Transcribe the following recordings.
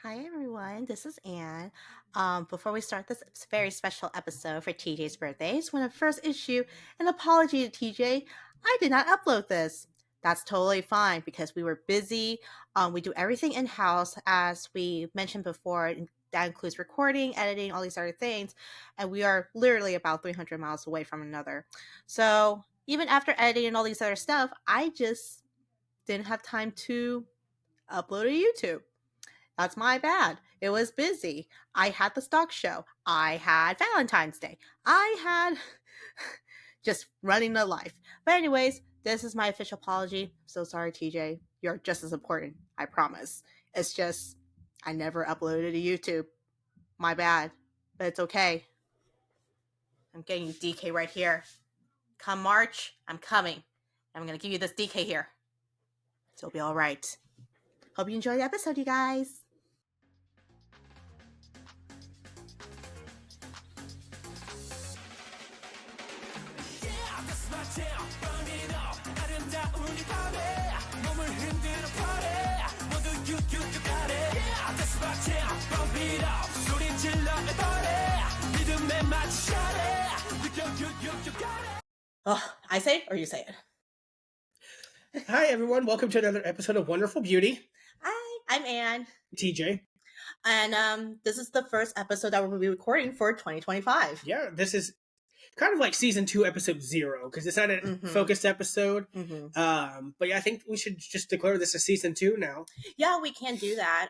Hi, everyone. This is Anne. Before we start this very special episode for TJ's birthday, I just want to first issue an apology to TJ. I did not upload this. That's totally fine because we were busy. We do everything in house, as we mentioned before. That includes recording, editing, all these other things. And we are literally about 300 miles away from another. So even after editing and all these other stuff, I just didn't have time to upload to YouTube. That's my bad. It was busy. I had the stock show. I had Valentine's Day. I had just running the life. But anyways, this is my official apology. So sorry, TJ. You're just as important. I promise. It's just I never uploaded to YouTube. My bad. But it's okay. I'm getting you DK right here. Come March, I'm coming. I'm gonna give you this DK here. So it'll be alright. Hope you enjoy the episode, you guys. Oh, I say it or you say it? Hi, everyone. Welcome to another episode of Wonderful Beauty. Hi, I'm Anne. TJ. And this is the first episode that we'll be recording for 2025. Yeah, this is kind of like season 2, episode 0, because it's not a focused episode. But yeah, I think we should just declare this a season 2 now. Yeah, we can do that.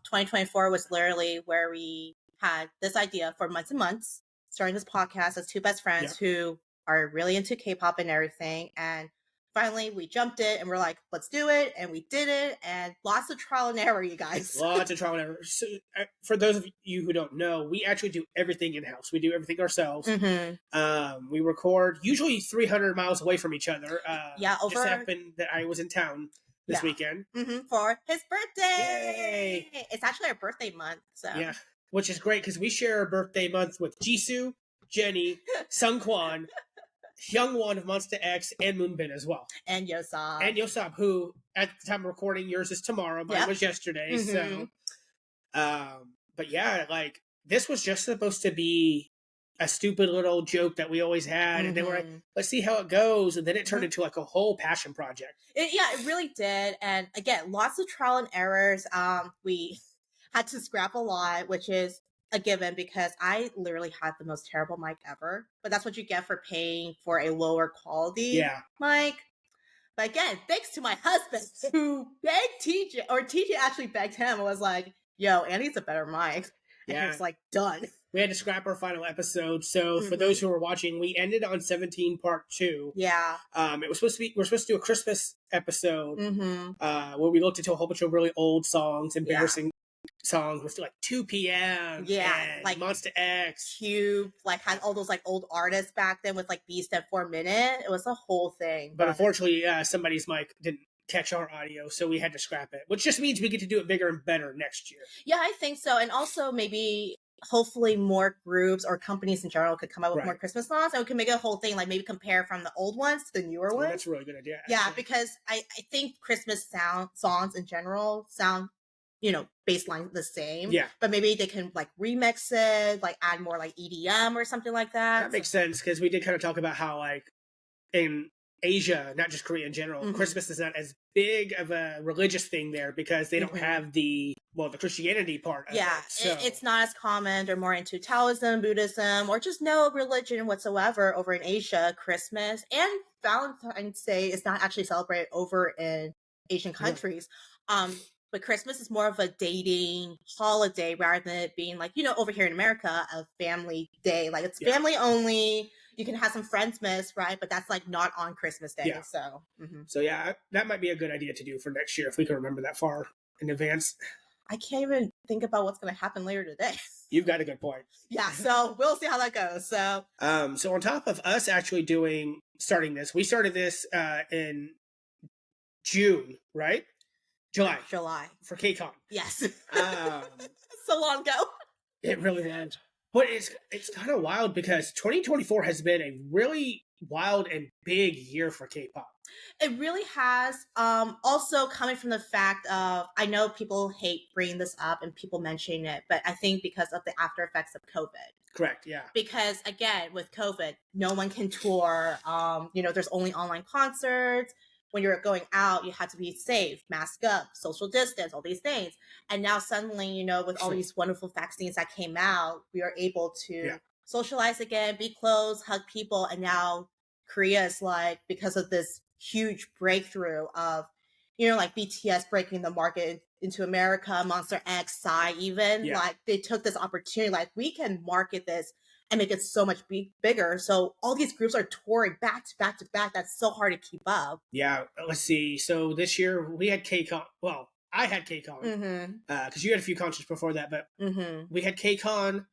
2024 was literally where we had this idea for months and months, starting this podcast as two best friends who are really into K-pop and everything. And finally, we jumped it and we're like, let's do it. And we did it. And lots of trial and error, you guys. Lots of trial and error. So, for those of you who don't know, we actually do everything in-house. We do everything ourselves. We record usually 300 miles away from each other. Over. Just happened that I was in town this weekend. For his birthday. Yay! It's actually our birthday month. So yeah, which is great because we share a birthday month with Jisoo, Jenny, Sungkwan, Hyungwon of Monsta X, and Moonbin as well. And Yosab. Who, at the time of recording, yours is tomorrow. Mine was yesterday. So, but yeah, like, this was just supposed to be a stupid little joke that we always had. And then we're like, let's see how it goes. And then it turned into like a whole passion project. It really did. And again, lots of trial and errors. We had to scrap a lot, which is a given because I literally had the most terrible mic ever. But that's what you get for paying for a lower quality mic. But again, thanks to my husband who begged TJ, or TJ actually begged him and was like, yo, Annie's a better mic. And he was like, done. We had to scrap our final episode. So for those who are watching, we ended on 17 part 2. Yeah. We're supposed to do a Christmas episode where we looked into a whole bunch of really old songs, embarrassing songs with like 2 p.m. Yeah, like Monsta X, Cube, like had all those like old artists back then with like Beast at 4 Minute. It was a whole thing. But unfortunately, somebody's mic didn't catch our audio, so we had to scrap it. Which just means we get to do it bigger and better next year. Yeah, I think so. And also maybe hopefully more groups or companies in general could come up with more Christmas songs, and we can make a whole thing, like maybe compare from the old ones to the newer ones. That's a really good idea. Yeah, because I think Christmas songs in general sound, baseline the same. Yeah. But maybe they can like remix it, like add more like EDM or something like that. That makes sense, because we did kind of talk about how like in Asia, not just Korea in general, Christmas is not as big of a religious thing there because they don't have the Christianity part of it. So. It's not as common. They're more into Taoism, Buddhism, or just no religion whatsoever over in Asia. Christmas and Valentine's Day is not actually celebrated over in Asian countries. But Christmas is more of a dating holiday rather than it being like, over here in America, a family day. Like it's family only. You can have some friends miss, right? But that's like not on Christmas Day. Yeah. So, So yeah, that might be a good idea to do for next year if we can remember that far in advance. I can't even think about what's going to happen later today. You've got a good point. Yeah, so we'll see how that goes. So on top of us actually starting this, we started this in June, right? July. For KCON. Yes. So long ago. It really was. But it's kind of wild because 2024 has been a really wild and big year for K-pop. It really has. Also coming from the fact of, I know people hate bringing this up and people mentioning it, but I think because of the after effects of COVID. Correct. Yeah. Because again, with COVID, no one can tour. There's only online concerts. When you're going out, you have to be safe, mask up, social distance, all these things. And now suddenly, with all these wonderful vaccines that came out, we are able to socialize again, be close, hug people. And now Korea is like, because of this huge breakthrough of, like BTS breaking the market into America, Monster X, Psy even, like they took this opportunity, like we can market this and make it so much bigger. So all these groups are touring back to back to back. That's so hard to keep up. Yeah, let's see. So this year we had KCON. Well, I had KCON because you had a few concerts before that, but we had KCON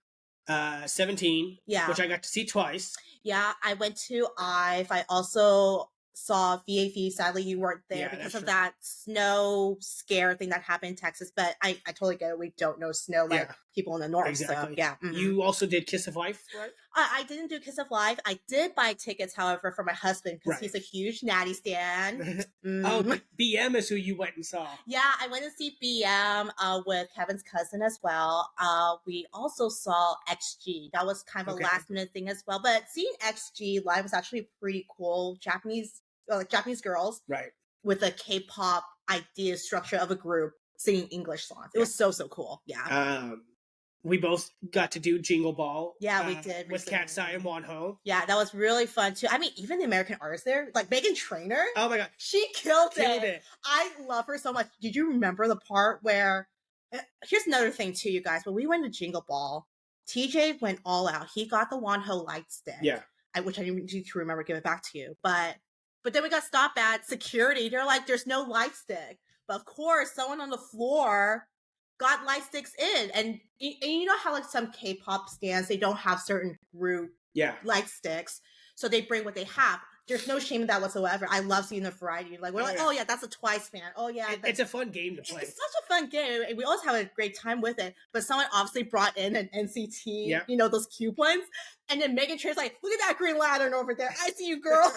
17, which I got to see twice. Yeah, I went to IVE. I also saw VAV. Sadly, you weren't there because of that snow scare thing that happened in Texas. But I totally get it. We don't know snow like people in the north. Exactly. So, yeah. You also did Kiss of Life, right? I didn't do Kiss of Life. I did buy tickets, however, for my husband because he's a huge Natty stan. Oh, but BM is who you went and saw. Yeah, I went to see BM with Kevin's cousin as well. We also saw XG. That was kind of a last minute thing as well. But seeing XG live was actually pretty cool. Japanese girls, right, with a K-pop idea structure of a group singing English songs. It was so cool. Yeah. We both got to do Jingle Ball. Yeah, we did. With Katsai and Wonho. Yeah, that was really fun too. I mean, even the American artists there, like Meghan Trainor. Oh my God. She killed it. I love her so much. Did you remember the part where, here's another thing too, you guys. When we went to Jingle Ball, TJ went all out. He got the Wonho light stick. Yeah. Which I need to remember, give it back to you. But then we got stopped at security. They're like, there's no light stick. But of course, someone on the floor got light sticks in. And you know how like some K-pop stands, they don't have certain group light sticks. So they bring what they have. There's no shame in that whatsoever. I love seeing the variety. Like, we're oh yeah, that's a Twice fan. Oh yeah. It's a fun game to play. It's such a fun game. And we always have a great time with it. But someone obviously brought in an NCT, those cube ones. And then Meghan Trainor's like, look at that Green Lantern over there. I see you, girl.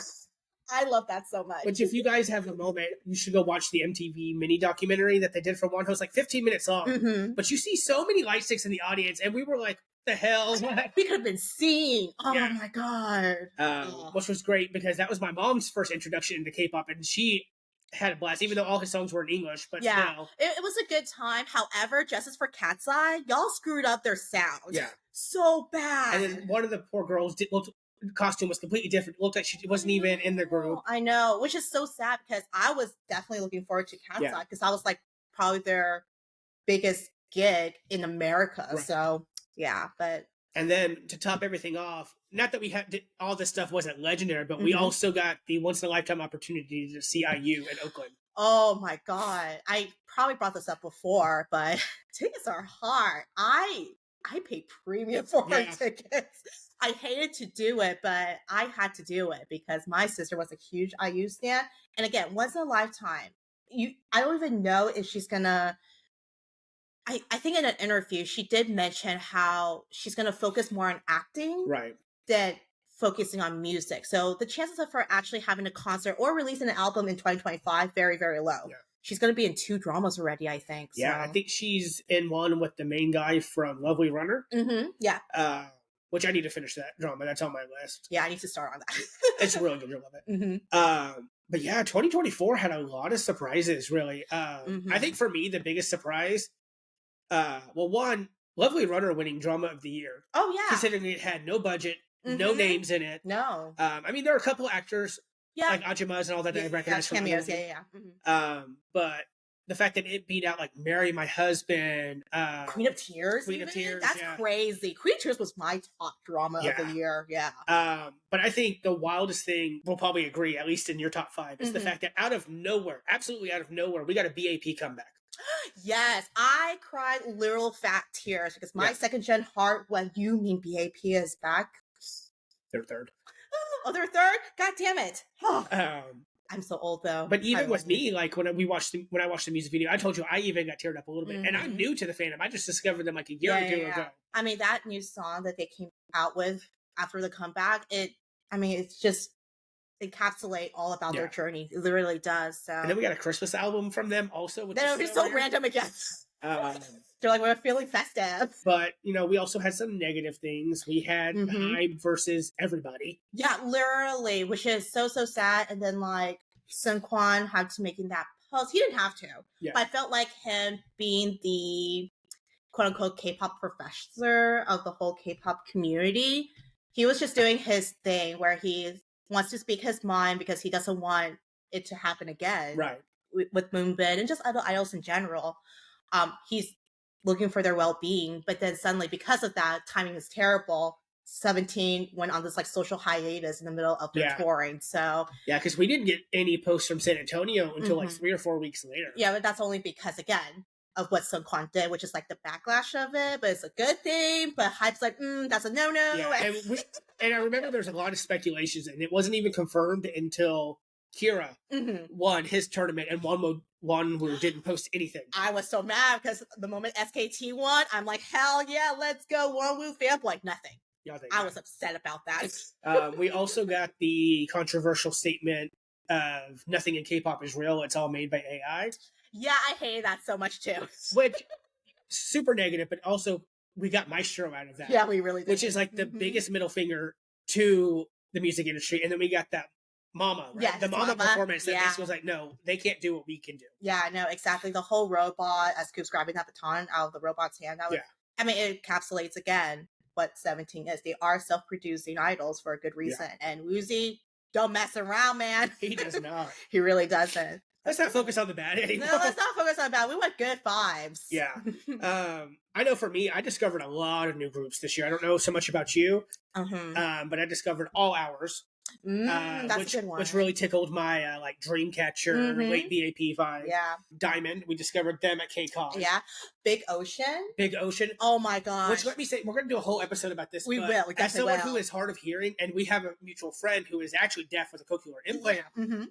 I love that so much. Which, if you guys have a moment, you should go watch the MTV mini documentary that they did for Wonho. It's like 15 minutes long. But you see so many light sticks in the audience, and we were like, the hell? We could have been seen. Oh my God. Which was great because that was my mom's first introduction into K-pop, and she had a blast, even though all his songs were in English. But still. It was a good time. However, Justice for Cat's Eye, y'all screwed up their sound. Yeah. So bad. And then one of the poor girls costume was completely different. It looked like she wasn't even in the group. I know, which is so sad because I was definitely looking forward to Cat's Eye because I was like probably their biggest gig in America. Right. So but and then to top everything off, not that we had all this stuff wasn't legendary, but we also got the once in a lifetime opportunity to see IU in Oakland. Oh my God! I probably brought this up before, but tickets are hard. I paid premium for our tickets. I hated to do it, but I had to do it because my sister was a huge IU stan. And again, once in a lifetime. I don't even know if she's gonna. I think in an interview she did mention how she's gonna focus more on acting, than focusing on music. So the chances of her actually having a concert or releasing an album in 2025 very, very low. Yeah. She's going to be in 2 dramas already, I think. Yeah, I think she's in one with the main guy from Lovely Runner. Yeah. Which I need to finish that drama. That's on my list. Yeah, I need to start on that. It's really good. You'll love it. But yeah, 2024 had a lot of surprises, really. I think for me, the biggest surprise, one, Lovely Runner winning Drama of the Year. Oh, yeah. Considering it had no budget, no names in it. No. I mean, there are a couple actors, like Ajima's and all that I recognize from cameos, but the fact that it beat out like Marry My Husband, Queen of Tears, that's crazy. Queen of Tears was my top drama of the year. But I think the wildest thing, we'll probably agree, at least in your top 5, is the fact that out of nowhere, absolutely out of nowhere, we got a BAP comeback. Yes, I cried literal fat tears because my second gen heart when you mean BAP is back. They're third. Oh, they're third? God damn it. I'm so old though. But even with me, like when I watched the music video, I told you I even got teared up a little bit. And I'm new to the fandom. I just discovered them like a year or two ago. I mean, that new song that they came out with after the comeback, it's just encapsulate all about their Yeah. journey. It literally does. And So then we got a Christmas album from them also, which then is it'll be so so weird. random again. Um, They're like, we're feeling festive. but we also had some negative things. We had Hybe versus everybody. Yeah, literally, which is so sad. And then like Seungkwan had to making that post. He didn't have to, but I felt like him being the quote unquote K-pop professor of the whole K-pop community, he was just doing his thing where he wants to speak his mind because he doesn't want it to happen again. Right. With Moonbin and just other idols in general. He's looking for their well-being, but then suddenly because of that, timing is terrible. 17 went on this like social hiatus in the middle of their touring. So because we didn't get any posts from San Antonio until like 3 or 4 weeks later. Yeah, but that's only because again of what Seungkwan did, which is like the backlash of it, but it's a good thing. But Hype's like, that's a no-no. Yeah, and I remember there's a lot of speculations, and it wasn't even confirmed until Kira won his tournament, and Wonwoo didn't post anything. I was so mad because the moment SKT won, I'm like, hell yeah, let's go Wonwoo fan. Like nothing. I was upset about that. We also got the controversial statement of nothing in K-pop is real. It's all made by AI. Yeah, I hated that so much too. Which, super negative, but also we got Maestro out of that. Yeah, we really did. Which is like the biggest middle finger to the music industry. And then we got that Mama, right? Yeah, the Mama performance that basically was like, no, they can't do what we can do. Yeah, no, exactly. The whole robot, as Coop's grabbing that baton out of the robot's hand. I mean, it encapsulates again what 17 is. They are self-producing idols for a good reason. And Woozy, don't mess around, man. He does not. He really doesn't. Let's not focus on the bad anymore. No, let's not focus on bad. We want good vibes. Yeah. I know for me, I discovered a lot of new groups this year. I don't know so much about you, but I discovered All Hours. That's a good one. Which really tickled my like Dreamcatcher, late VAP vibe. Yeah. Diamond, we discovered them at KCON. Yeah. Big Ocean. Oh my gosh. Which, let me say, we're going to do a whole episode about this. We will. As someone who is hard of hearing, and we have a mutual friend who is actually deaf with a cochlear implant,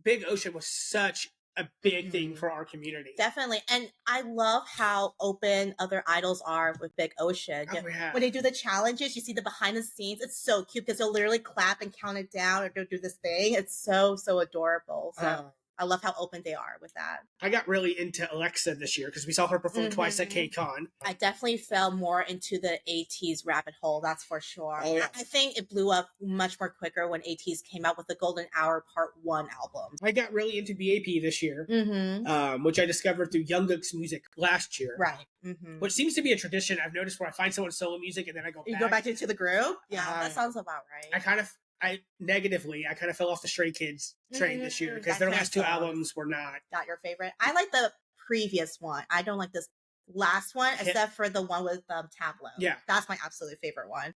Big Ocean was such a big thing for our community. Definitely. And I love how open other idols are with Big Ocean. When they do the challenges, you see the behind the scenes. It's so cute because they'll literally clap and count it down or they'll do this thing. It's so adorable. So I love how open they are with that. I got really into Alexa this year because we saw her perform twice at KCON. I definitely fell more into the ATEEZ rabbit hole, that's for sure. Oh, yeah. I think it blew up much more quicker when ATEEZ came out with the Golden Hour Part 1 album. I got really into BAP this year, which I discovered through Jungkook's music last year. Right. Which seems to be a tradition I've noticed where I find someone's solo music and then I go back. You go back into the group? Yeah, that sounds about right. I kind of fell off the Stray Kids train this year because their last 2 albums were not your favorite. I like the previous one. I don't like this last one except for the one with Tableau. Yeah, that's my absolute favorite one.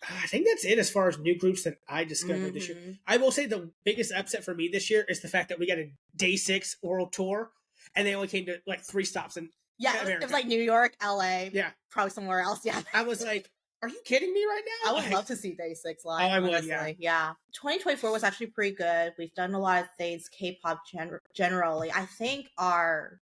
I think that's it as far as new groups that I discovered this year. I will say the biggest upset for me this year is the fact that we got a day 6 world tour and they only came to like 3 stops in America. It was like New York, LA, probably somewhere else. Yeah, I was like, are you kidding me right now? I would love to see Day 6 live. Oh, I would, yeah. 2024 was actually pretty good. We've done a lot of things K-pop generally. I think our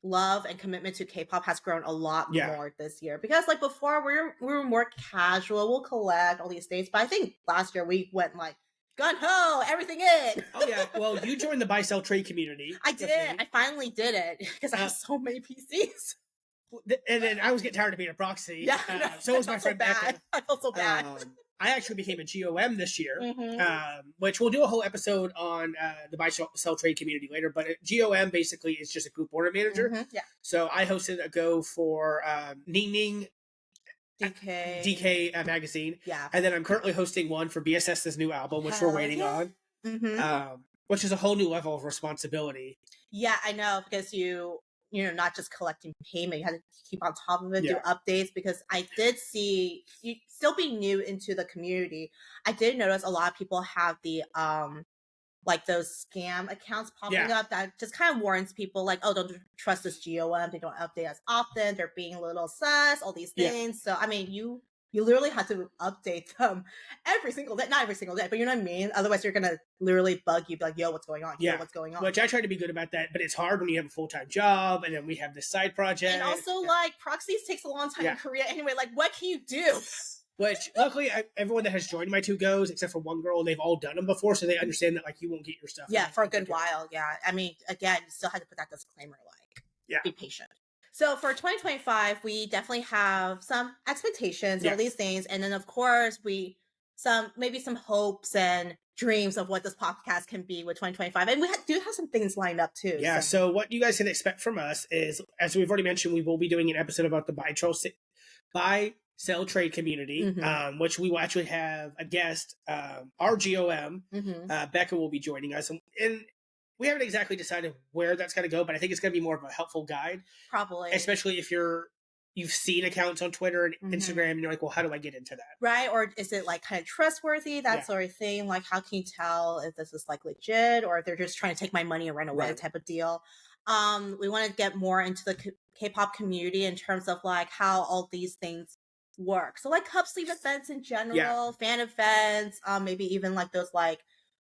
love and commitment to K-pop has grown a lot more this year. Because like before, we were more casual. We'll collect all these dates. But I think last year we went like, gun-ho, everything in. Oh, yeah. Well, you joined the buy-sell trade community. I did. I finally did it because I have so many PCs. And then I was getting tired of being a proxy. Yeah, so was my friend Becca. I felt so bad. I actually became a GOM this year, which we'll do a whole episode on the buy sell trade community later. But GOM basically is just a group order manager. Yeah. So I hosted a go for Ning Ning DK magazine. Yeah. And then I'm currently hosting one for BSS's new album, which we're waiting on. Which is a whole new level of responsibility. Yeah, I know, because not just collecting payment, you had to keep on top of it, do updates, because I did see you still be new into the community. I did notice a lot of people have the like those scam accounts popping up that just kind of warns people like, oh, don't trust this GOM, they don't update as often, they're being a little sus, all these things. So I mean, you literally have to update them every single day. Not every single day, but you know what I mean? Otherwise, you're going to literally bug you, be like, yo, what's going on? Yo, what's going on? Which I try to be good about that, but it's hard when you have a full-time job, and then we have this side project. And also, like, proxies takes a long time in Korea anyway. Like, what can you do? Which luckily, everyone that has joined my 2 goes, except for one girl, they've all done them before, so they understand that like you won't get your stuff. Yeah, for a good while. Yeah, I mean, again, you still had to put that disclaimer, like, be patient. So for 2025, we definitely have some expectations, all these things, and then of course maybe some hopes and dreams of what this podcast can be with 2025, and we do have some things lined up too. Yeah. So what you guys can expect from us is, as we've already mentioned, we will be doing an episode about the buy-sell trade community, which we will actually have a guest, our GOM, Becca will be joining us, and we haven't exactly decided where that's going to go, but I think it's going to be more of a helpful guide, probably, especially if you've seen accounts on Twitter and Instagram, and you're like, well, how do I get into that? Right. Or is it like kind of trustworthy, that sort of thing? Like, how can you tell if this is like legit or if they're just trying to take my money and run away type of deal? We want to get more into the K-pop community in terms of like how all these things work. So like cup sleeve events in general, fan events, maybe even like those like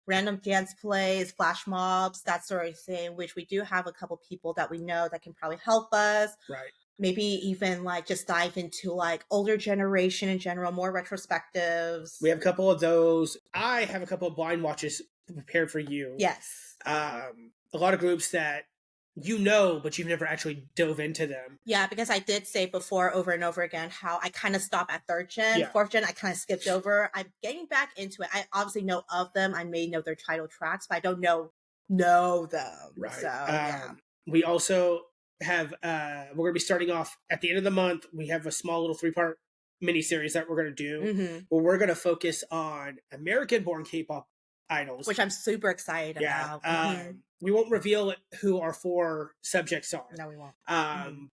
random dance plays, flash mobs, that sort of thing, which we do have a couple people that we know that can probably help us. Right. Maybe even like just dive into like older generation in general, more retrospectives. We have a couple of those. I have a couple of blind watches prepared for you. Yes. A lot of groups that but you've never actually dove into them. Yeah, because I did say before over and over again how I kind of stopped at 3rd gen. 4th gen, I kind of skipped over. I'm getting back into it. I obviously know of them. I may know their title tracks, but I don't know them. Right. So, we also have, we're going to be starting off at the end of the month. We have a small little 3-part mini-series that we're going to do where we're going to focus on American-born K-pop idols. Which I'm super excited about. We won't reveal who our 4 subjects are. No, we won't.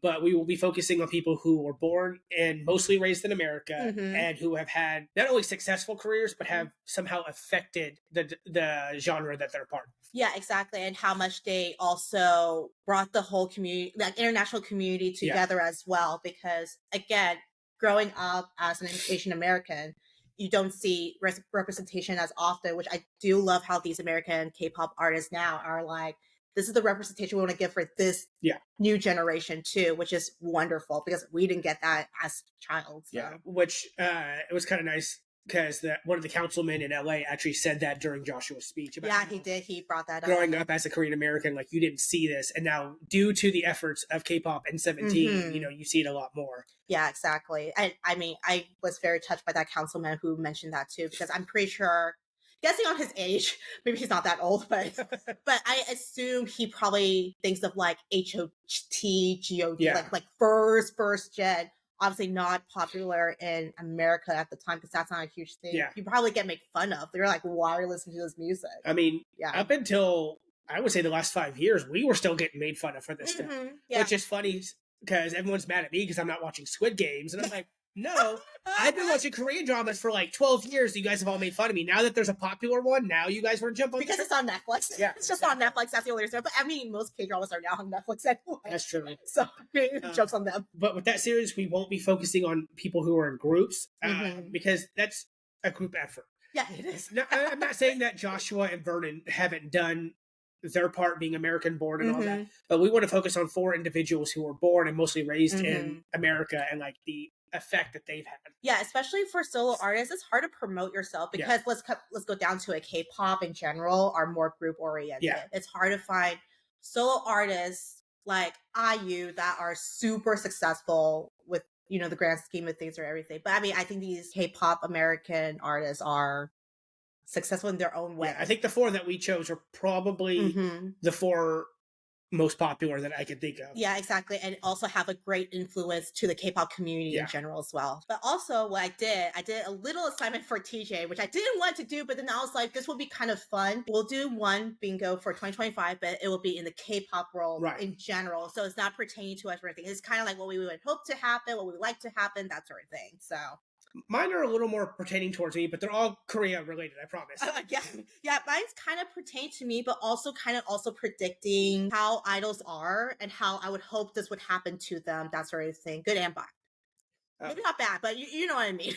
But we will be focusing on people who were born and mostly raised in America and who have had not only successful careers, but have somehow affected the genre that they're part of. Yeah, exactly. And how much they also brought the whole community, like international community together as well. Because again, growing up as an Asian American, you don't see representation as often, which I do love how these American K-pop artists now are like, this is the representation we want to give for this new generation too, which is wonderful because we didn't get that as child. So. Yeah, which it was kind of nice because one of the councilmen in LA actually said that during Joshua's speech. About he did. He brought that up. Growing up as a Korean American, like you didn't see this. And now due to the efforts of K-pop and 17, you see it a lot more. Yeah, exactly. I mean, I was very touched by that councilman who mentioned that too, because I'm pretty sure, guessing on his age, maybe he's not that old, but I assume he probably thinks of like HOT, GOT, like first gen. Obviously not popular in America at the time because that's not a huge thing. Yeah. You probably get made fun of. They're like, why are you listening to this music? I mean, up until, I would say the last 5 years, we were still getting made fun of for this stuff. Which is funny because everyone's mad at me because I'm not watching Squid Games. And I'm like, no, I've been watching Korean dramas for like 12 years. You guys have all made fun of me. Now that there's a popular one, now you guys want to jump on because it's on Netflix. Yeah, it's just on Netflix. That's the only reason. But I mean, most K-dramas are now on Netflix anyway. That's true. So jokes on them. But with that series, we won't be focusing on people who are in groups because that's a group effort. Yeah, it is. Now, I'm not saying that Joshua and Vernon haven't done their part being American born and all that, but we want to focus on 4 individuals who were born and mostly raised in America and like the effect that they've had. Yeah, especially for solo artists, it's hard to promote yourself because let's go down to it. K-pop in general are more group oriented. Yeah. It's hard to find solo artists like IU that are super successful with the grand scheme of things or everything. But I mean, I think these K-pop American artists are successful in their own way. Yeah, I think the 4 that we chose are probably the 4 most popular that I can think of. Yeah, exactly. And also have a great influence to the K-pop community in general as well. But also what I did a little assignment for TJ, which I didn't want to do, but then I was like, this will be kind of fun. We'll do one bingo for 2025, but it will be in the K-pop world in general. So it's not pertaining to us or anything. It's kind of like what we would hope to happen, what we would like to happen, that sort of thing. So mine are a little more pertaining towards me, but they're all Korea related, I promise. Yeah, mine's kind of pertain to me, but also kind of also predicting how idols are and how I would hope this would happen to them, that sort of thing. Good and bad. Maybe not bad, but you know what I mean.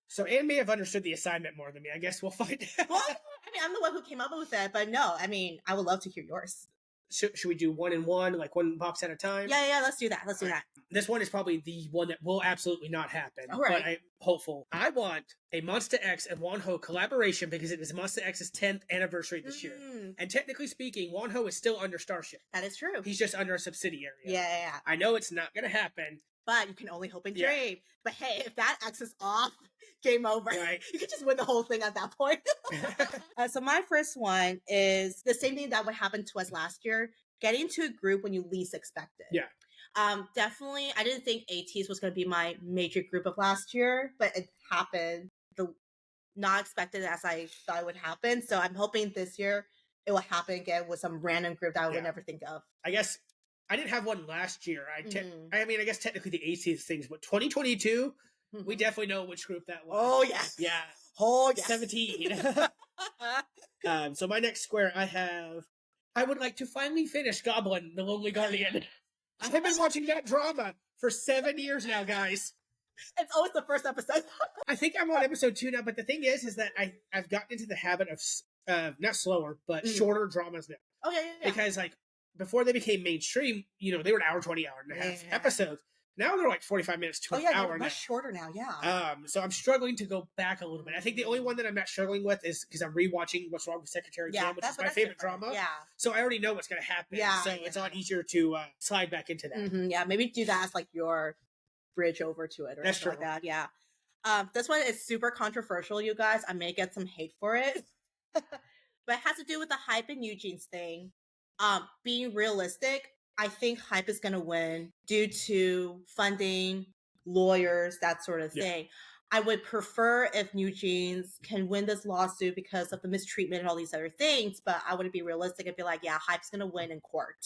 So Anne may have understood the assignment more than me. I guess we'll find out. Well, I mean, I'm the one who came up with it, but no, I mean, I would love to hear yours. should we do 1 and 1, like one box at a time? Yeah, let's do that. Let's do that. This one is probably the one that will absolutely not happen. All right. But I'm hopeful. I want a Monsta X and Wonho collaboration because it is Monsta X's 10th anniversary this year. And technically speaking, Wonho is still under Starship. That is true. He's just under a subsidiary. Yeah. I know it's not going to happen. But you can only hope and dream. But hey, if that X is off, game over. Right. You can just win the whole thing at that point. So my first one is the same thing that would happen to us last year. Getting into a group when you least expect it. Yeah. Definitely, I didn't think ATEEZ was going to be my major group of last year, but it happened. Not expected as I thought it would happen. So I'm hoping this year it will happen again with some random group that I would never think of. I guess I didn't have one last year. I mean, I guess technically the ATEEZ things, but 2022, we definitely know which group that was. Oh, yes. Yeah. Oh, yes. 17. So my next square, I would like to finally finish Goblin, the Lonely Guardian. I have been watching that drama for 7 years now, guys. It's always the first episode. I think I'm on episode 2 now, but the thing is that I've gotten into the habit of not slower, but shorter dramas now. Oh, yeah. Because, like, before they became mainstream, they were an hour 20, hour and a half episodes. Now they're like 45 minutes to an hour. They're much shorter now, So I'm struggling to go back a little bit. I think the only one that I'm not struggling with is because I'm rewatching What's Wrong with Secretary Kim, which is my favorite drama. Yeah. So I already know what's going to happen. So it's a lot easier to slide back into that. Yeah, maybe do that as like your bridge over to it or something like that. Yeah. This one is super controversial, you guys. I may get some hate for it. But it has to do with the Hype and Eugene's thing. Being realistic, I think Hype is going to win due to funding, lawyers, that sort of thing. I would prefer if Eugene's can win this lawsuit because of the mistreatment and all these other things, but I wouldn't be realistic and be like, yeah, Hype's going to win in court.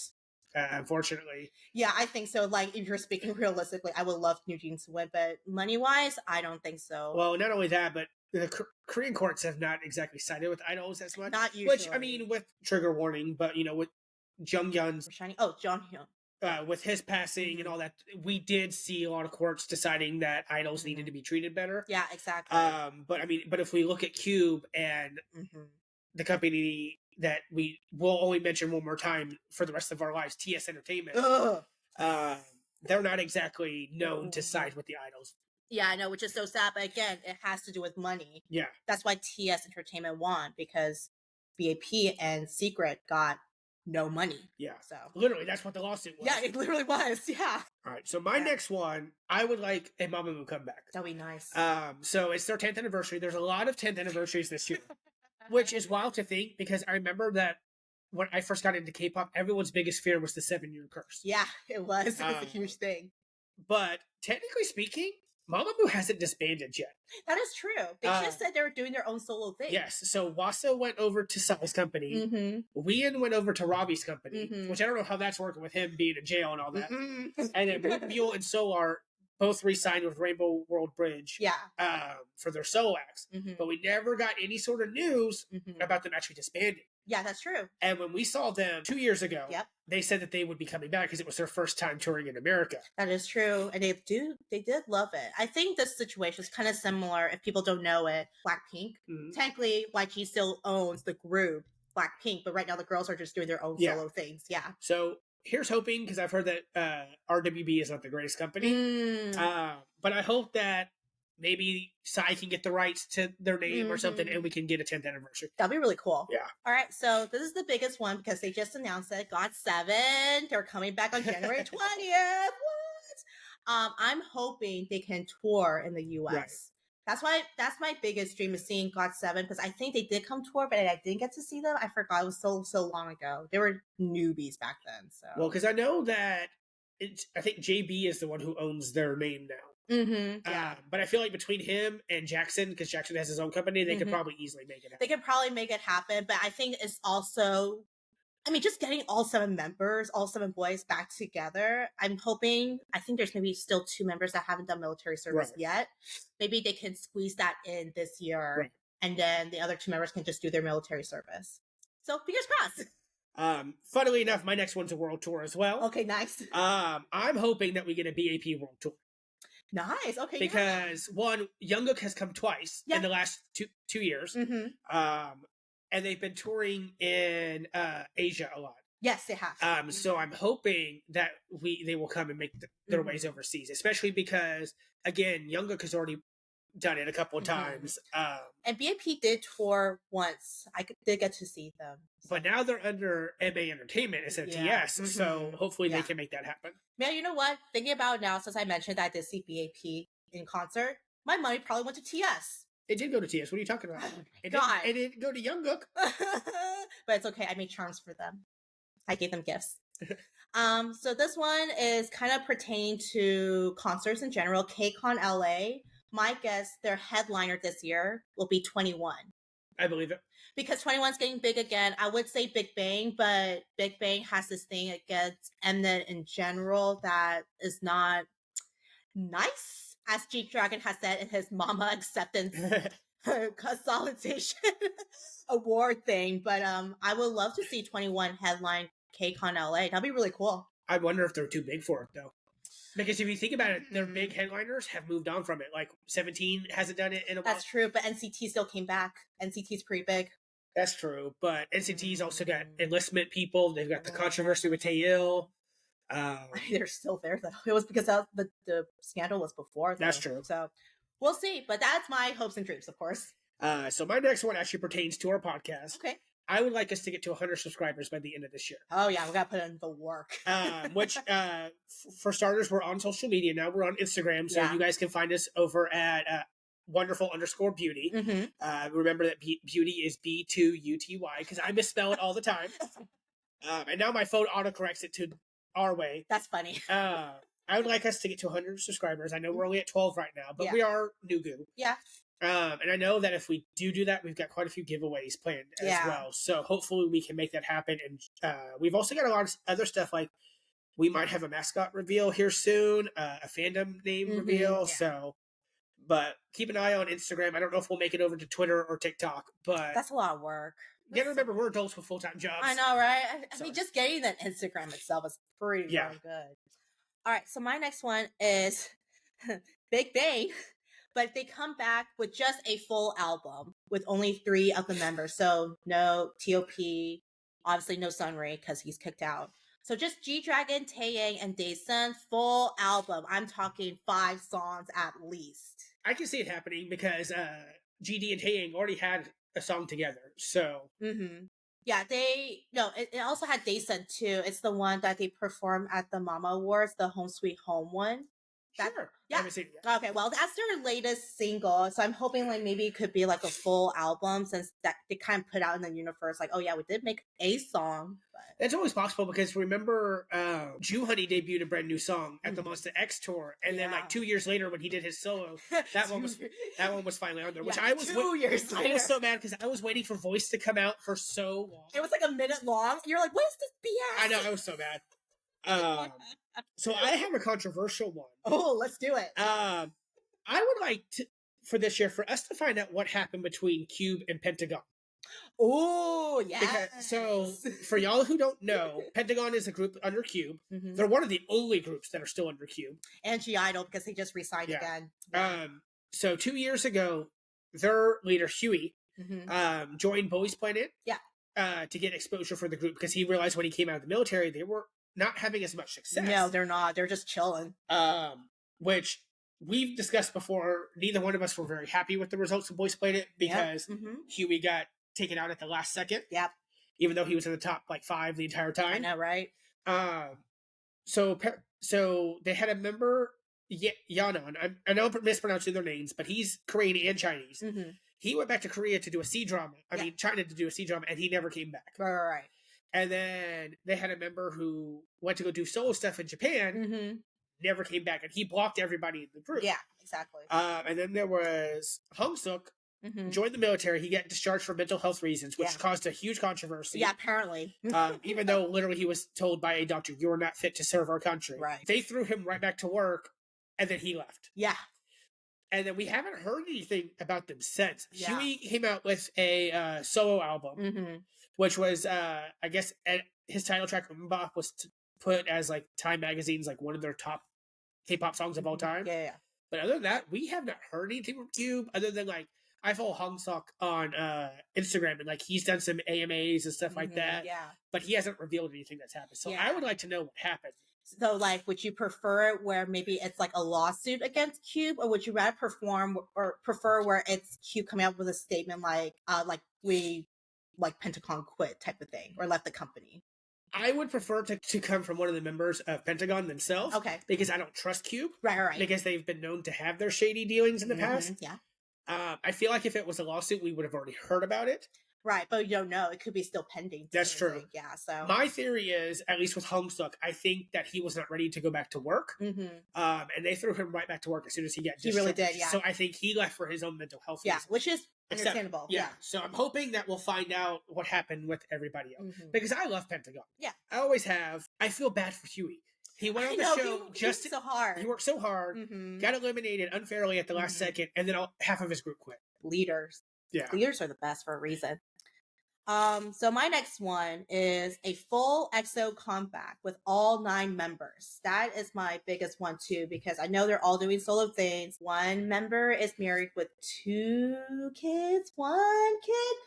Unfortunately. Yeah, I think so. Like, if you're speaking realistically, I would love Eugene to win, but money-wise, I don't think so. Well, not only that, but the Korean courts have not exactly sided with idols as much. Not usually. Which, I mean, with trigger warning, but, with Junghyun's... Jonghyun. With his passing and all that, we did see a lot of courts deciding that idols needed to be treated better. Yeah, exactly. But if we look at Cube and the company that we will only mention one more time for the rest of our lives, TS Entertainment, they're not exactly known to side with the idols. Yeah, I know, which is so sad. But again, it has to do with money. Yeah. That's why TS Entertainment won, because BAP and Secret got no money. Yeah. So literally, that's what the lawsuit was. Yeah, it literally was. Yeah. All right. So my next one, I would like a Mamamoo comeback. That'd be nice. So it's their 10th anniversary. There's a lot of 10th anniversaries this year, which is wild to think because I remember that when I first got into K-pop, everyone's biggest fear was the 7-year curse. Yeah, it was. It was a huge thing. But technically speaking, Mamamoo hasn't disbanded yet. That is true. They just said they were doing their own solo thing. Yes. So Wasa went over to Psy's company. Wheein went over to Robbie's company, which I don't know how that's working with him being in jail and all that. And then Mule and Solar both re-signed with Rainbow World Bridge for their solo acts. But we never got any sort of news about them actually disbanding. Yeah, that's true. And when we saw them 2 years ago, they said that they would be coming back because it was their first time touring in America. That is true. And they did love it. I think this situation is kind of similar, if people don't know it, Blackpink. Technically, YG still owns the group Blackpink, but right now the girls are just doing their own solo things. Yeah. So here's hoping, because I've heard that RWB is not the greatest company. But I hope that maybe Psy can get the rights to their name or something, and we can get a 10th anniversary. That'd be really cool. Yeah. All right, so this is the biggest one because they just announced it. GOT7, they're coming back on January 20th. What? I'm hoping they can tour in the U.S. Right. That's my biggest dream, is seeing GOT7, because I think they did come tour, but I didn't get to see them. I forgot. It was so long ago. They were newbies back then. So well, because I know that I think JB is the one who owns their name now. But I feel like between him and Jackson, because Jackson has his own company, they could probably easily make it happen. They could probably make it happen, but I think it's also, just getting all 7 members, all 7 boys back together. I think there's maybe still 2 members that haven't done military service yet. Maybe they can squeeze that in this year, and then the other 2 members can just do their military service. So fingers crossed. Funnily enough, my next one's a world tour as well. Okay, nice. I'm hoping that we get a BAP world tour. Nice. Okay. Because one, Jungkook has come twice in the last two years. And they've been touring in Asia a lot. Yes, they have. So I'm hoping that they will come and make their ways overseas, especially because again, Jungkook has already done it a couple of times. And BAP did tour once. Did get to see them. So. But now they're under MA Entertainment instead of TS, so hopefully they can make that happen. Man, you know what? Thinking about it now, since I mentioned that I did see BAP in concert, my money probably went to TS. It did go to TS. What are you talking about? Oh my God. It didn't go to Jungkook. But it's okay. I made charms for them. I gave them gifts. So this one is kind of pertaining to concerts in general. KCON LA. My guess, their headliner this year will be 21. I believe it. Because 21's getting big again. I would say Big Bang, but Big Bang has this thing against Mnet in general that is not nice, as G-Dragon has said in his Mama Acceptance Consolidation Award thing. But I would love to see 21 headline KCON LA. That'd be really cool. I wonder if they're too big for it, though. Because if you think about it, their big headliners have moved on from it. Like 17 hasn't done it in a while. That's true, but NCT still came back. NCT's pretty big. That's true, but NCT's also got enlistment people. They've got the controversy with Taeil. They're still there, though. It was because the scandal was before. Though. That's true. So we'll see, but that's my hopes and dreams, of course. So my next one actually pertains to our podcast. Okay. I would like us to get to 100 subscribers by the end of this year. Oh, yeah. We got to put in the work. Which, for starters, we're on social media now. We're on Instagram. So you guys can find us over at Wonderful _B2uty. Remember that beauty is B2uty, because I misspell it all the time. And now my phone autocorrects it to our way. That's funny. I would like us to get to 100 subscribers. I know we're only at 12 right now, but we are new goo. Yeah. And I know that if we do that, we've got quite a few giveaways planned as well. So hopefully we can make that happen. And we've also got a lot of other stuff, like we might have a mascot reveal here soon, a fandom name reveal. So, but keep an eye on Instagram. I don't know if we'll make it over to Twitter or TikTok, but that's a lot of work. You gotta remember, we're adults with full-time jobs. I know, right? I mean, just getting that Instagram itself is pretty darn good. All right, so my next one is Big Bang. But they come back with just a full album with only 3 of the members. So no T.O.P., obviously no Sunray because he's kicked out. So just G-Dragon, Taeyang, and Daesun, full album. I'm talking 5 songs at least. I can see it happening because GD and Taeyang already had a song together. So yeah, it also had Daesun too. It's the one that they performed at the Mama Awards, the Home Sweet Home one. Sure. Yeah. Okay, well, that's their latest single. So I'm hoping like maybe it could be like a full album, since that they kind of put out in the universe like, oh yeah, we did make a song. But... That's always possible because remember Jew Honey debuted a brand new song at the Monster X tour, and then like 2 years later when he did his solo, that one was finally on there. Which I was 2 years later. I was so mad because I was waiting for Voice to come out for so long. It was like a minute long. You're like, what is this BS? I know, I was so mad. So I have a controversial one. Oh, let's do it. I would like to, for this year, for us to find out what happened between Cube and Pentagon. Oh, yeah. So, for y'all who don't know, Pentagon is a group under Cube. They're one of the only groups that are still under Cube. And G-Idol, because he just resigned again. So 2 years ago, their leader, Huey, joined Bowie's Planet to get exposure for the group, because he realized when he came out of the military, they were not having as much success. No, they're not. They're just chilling. Which we've discussed before. Neither one of us were very happy with the results of Boys Planet because Huey got taken out at the last second. Yep. Even though he was in the top like 5 the entire time. I know, right? So they had a member, Yanon. I know I'm mispronouncing their names, but he's Korean and Chinese. He went back to Korea to do a C-drama. China to do a C-drama, and he never came back. Right. And then they had a member who went to go do solo stuff in Japan, never came back, and he blocked everybody in the group. Yeah, exactly. And then there was Hong Suk, joined the military. He got discharged for mental health reasons, which caused a huge controversy. Yeah, apparently. Even though literally he was told by a doctor, "You are not fit to serve our country." Right. They threw him right back to work, and then he left. Yeah. And then we haven't heard anything about them since. Yeah. Huey came out with a solo album, which was, I guess, his title track, Mbop, was put as, like, Time Magazine's, like, one of their top K-pop songs of all time. Yeah. But other than that, we have not heard anything from Cube, other than, like, I follow Hong Sok on Instagram, and like he's done some AMAs and stuff like that. Yeah. But he hasn't revealed anything that's happened. So I would like to know what happened. So, like, would you prefer it where maybe it's like a lawsuit against Cube, or would you rather prefer where it's Cube coming up with a statement like Pentagon quit type of thing, or left the company? I would prefer to come from one of the members of Pentagon themselves. Okay. Because I don't trust Cube. Right. Because they've been known to have their shady dealings in the past. Yeah. I feel like if it was a lawsuit, we would have already heard about it. Right, but you don't know. It could be still pending. That's true. Yeah, so. My theory is, at least with Hong Suk, I think that he was not ready to go back to work. And they threw him right back to work as soon as he got discharged. He really did, yeah. So I think he left for his own mental health reasons. Yeah, which is understandable. Yeah. So I'm hoping that we'll find out what happened with everybody else. Because I love Pentagon. Yeah. I always have. I feel bad for Huey. He went on the show he worked so hard. He worked so hard, got eliminated unfairly at the last second, and then half of his group quit. Leaders. Yeah. Leaders are the best for a reason. So my next one is a full EXO comeback with all 9 members. That is my biggest one too, because I know they're all doing solo things. One member is married with 2 kids, 1 kid.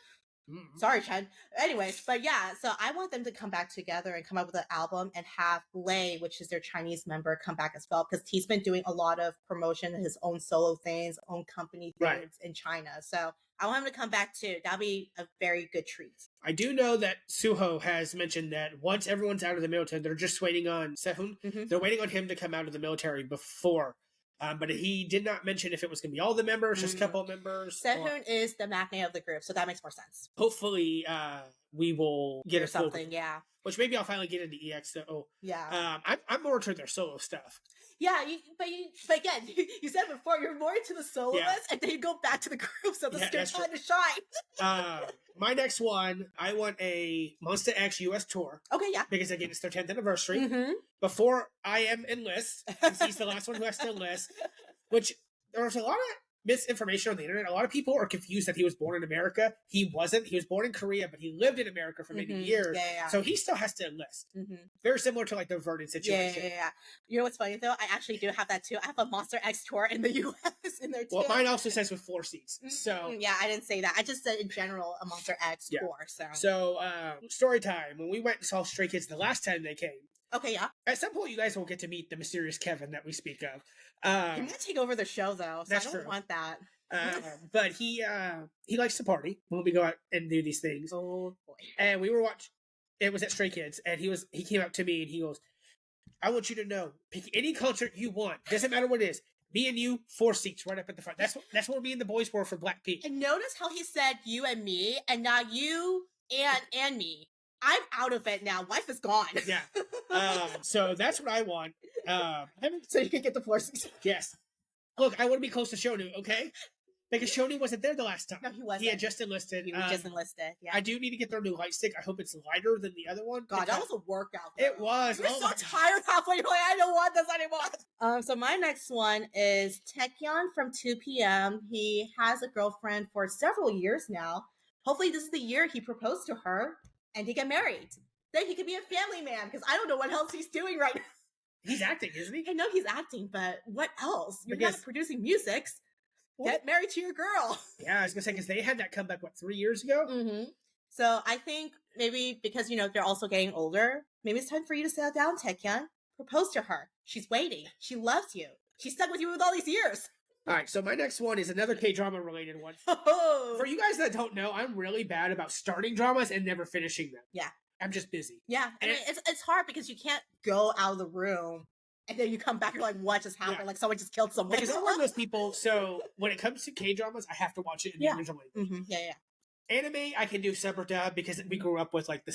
Sorry, Chen. Anyways, but yeah, so I want them to come back together and come up with an album and have Lay, which is their Chinese member, come back as well, because he's been doing a lot of promotion, his own solo things, own company things in China. So I want him to come back too. That'll be a very good treat. I do know that Suho has mentioned that once everyone's out of the military, they're just waiting on Sehun. They're waiting on him to come out of the military before. But he did not mention if it was going to be all the members, just a couple of members. Sehun is the magnate of the group, so that makes more sense. Hopefully, we will get something, yeah. Which maybe I'll finally get into EXO. Yeah. I'm more into their solo stuff. Yeah, but again, you said before, you're more into the soloists, and then you go back to the group, so this is your time to shine. My next one, I want a Monsta X US tour. Okay, yeah. Because again, it's their 10th anniversary. Before IM enlists, because he's the last one who has to enlist, which there's a lot of misinformation on the internet. A lot of people are confused that he was born in America. He wasn't. He was born in Korea, but he lived in America for many years. So he still has to enlist. Very similar to like the Vernon situation. Yeah. You know what's funny though? I actually do have that too. I have a Monster X tour in the US in there too. Well, mine also says with 4 seats. So yeah, I didn't say that. I just said in general a Monster X tour. So story time. When we went and saw Stray Kids the last time they came. Okay, yeah. At some point, you guys will get to meet the mysterious Kevin that we speak of. He might take over the show, though, so I don't want that. But he likes to party when we go out and do these things. Oh, boy. And we were watching, it was at Stray Kids, and he came up to me and he goes, I want you to know, pick any concert you want. Doesn't matter what it is. Me and you, 4 seats right up at the front. That's what me and the boys were for Blackpink. And notice how he said you and me, and not you and me. I'm out of it now. Life is gone. Yeah. So that's what I want. So you can get the 4 seats. Yes. Look, I want to be close to Shonu, okay? Because Shonu wasn't there the last time. No, he wasn't. He had just enlisted. He just enlisted, yeah. I do need to get their new light stick. I hope it's lighter than the other one. God, that was a workout. Though. It was. You were so tired halfway. You're like, I don't want this anymore. So my next one is Taecyeon from 2PM. He has a girlfriend for several years now. Hopefully this is the year he proposed to her and he get married. Then he could be a family man, because I don't know what else he's doing right now. He's acting, isn't he? I know he's acting, but what else? You're not producing music. Get married to your girl. Yeah, I was going to say, because they had that comeback, 3 years ago? So I think maybe because, they're also getting older, maybe it's time for you to settle down, Taecyeon. Propose to her. She's waiting. She loves you. She's stuck with you with all these years. All right, so my next one is another K-drama related one. For you guys that don't know, I'm really bad about starting dramas and never finishing them. Yeah. I'm just busy. Yeah. I mean, it's hard because you can't go out of the room and then you come back and you're like, what just happened? Yeah. Like someone just killed someone. Because I'm one of those people, so when it comes to K-dramas, I have to watch it in the original language. Yeah. Anime, I can do sub or dub because we grew up with like the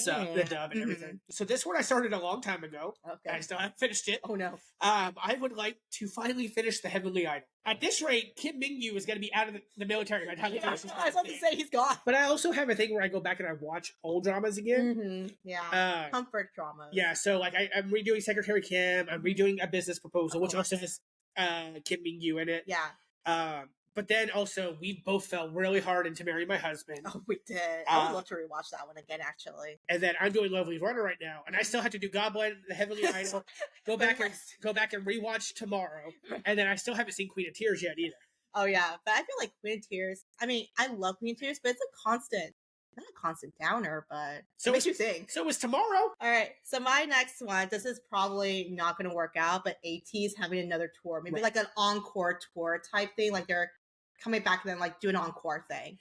dub and everything. So this one I started a long time ago. Okay. I still haven't finished it. Oh no. I would like to finally finish The Heavenly Idol. At this rate, Kim Mingyu is going to be out of the military by the time he finishes. I was about to say he's gone. But I also have a thing where I go back and I watch old dramas again. Yeah. Comfort dramas. Yeah. So like I'm redoing Secretary Kim. I'm redoing A Business Proposal, which also has Kim Mingyu in it. Yeah. But then also, we both fell really hard into Marry My Husband. Oh, we did. I would love to rewatch that one again, actually. And then I'm doing Lovely Runner right now, and I still have to do Goblin, The Heavenly Idol. Go back and rewatch tomorrow, and then I still haven't seen Queen of Tears yet either. Oh yeah, but I feel like Queen of Tears. I mean, I love Queen of Tears, but it's a constant, not a constant downer, but So it makes you think. So is Tomorrow. All right, so my next one. This is probably not going to work out, but AT's having another tour, maybe like an encore tour type thing. Like they're coming back and then like do an encore thing.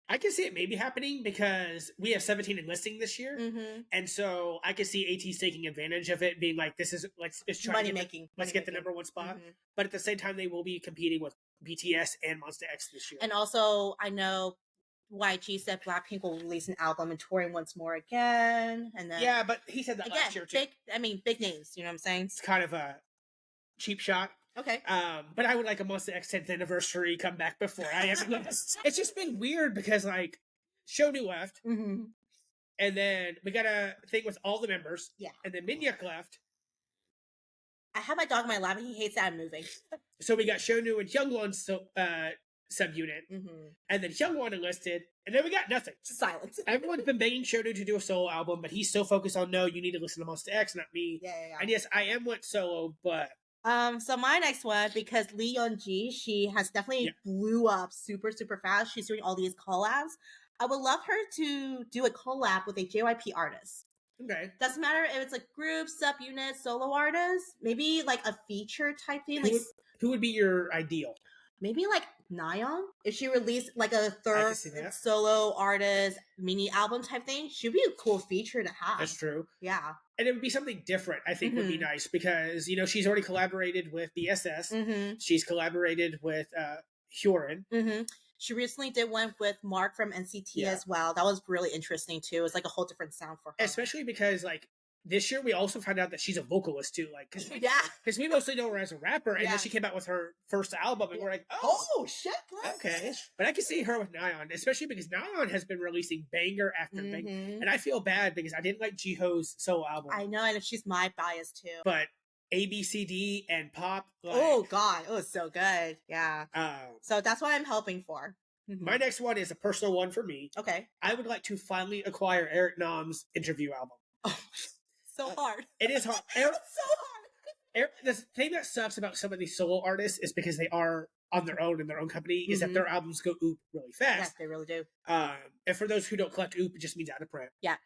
I can see it maybe happening because we have 17 enlisting this year, and so I can see AT's taking advantage of it, being like, "This is let's try money to get making. let's get the number one spot." But at the same time, they will be competing with BTS and Monster X this year. And also, I know YG said Blackpink will release an album and touring once more again, and then yeah, but he said that last year too. Big names. You know what I'm saying? It's kind of a cheap shot. Okay. But I would like a Monster X 10th anniversary comeback before I am. It's just been weird because like Shonu left, and then we got a thing with all the members. Yeah. And then Minhyuk left. I have my dog in my lap, and he hates that I'm moving. So we got Shonu and Hyungwon's subunit, and then Hyungwon enlisted, and then we got nothing. Silence. Everyone's been begging Shonu to do a solo album, but he's so focused on, no, you need to listen to Monster X, not me. Yeah. And yes, I went solo, but so my next one, because Lee Yeon-ji, she has definitely blew up super, super fast. She's doing all these collabs. I would love her to do a collab with a JYP artist. Okay. Doesn't matter if it's like group, subunit, solo artist. Maybe like a feature type thing. Who would be your ideal? Maybe like Nayeon. If she released like a third solo artist mini album type thing, she'd be a cool feature to have. That's true. Yeah. And it would be something different, I think would be nice because, you know, she's already collaborated with BSS. She's collaborated with Hyorin. She recently did one with Mark from NCT as well. That was really interesting too. It's like a whole different sound for her. Especially because like this year we also found out that she's a vocalist too. Like, because we mostly know her as a rapper, and then she came out with her first album, and we're like, oh shit, okay. But I can see her with Nayeon, especially because Nayeon has been releasing banger after banger, and I feel bad because I didn't like Jiho's solo album. I know, and she's my bias too. But ABCD and Pop. Like, oh god, it was so good. Yeah. So that's what I'm hoping for. My next one is a personal one for me. Okay. I would like to finally acquire Eric Nam's interview album. Oh, so hard. It is hard. It's so hard. The thing that sucks about some of these solo artists is because they are on their own in their own company, is that their albums go oop really fast. Yes, they really do. And for those who don't collect oop, it just means out of print. Yeah.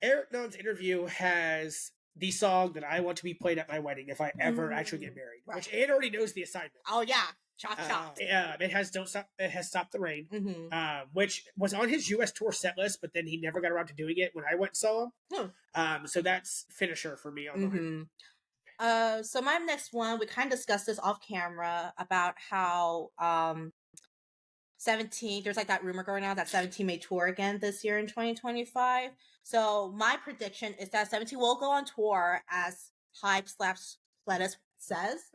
Eric Nam's interview has the song that I want to be played at my wedding if I ever actually get married. Right. Which Anne already knows the assignment. Oh yeah. Chop chop. It has Don't Stop. It has Stop the Rain, which was on his U.S. tour set list, but then he never got around to doing it when I went solo. So that's finisher for me on the So my next one, we kind of discussed this off camera about how 17. There's like that rumor going on that 17 may tour again this year in 2025. So my prediction is that 17 will go on tour as Hype/Lettuce says,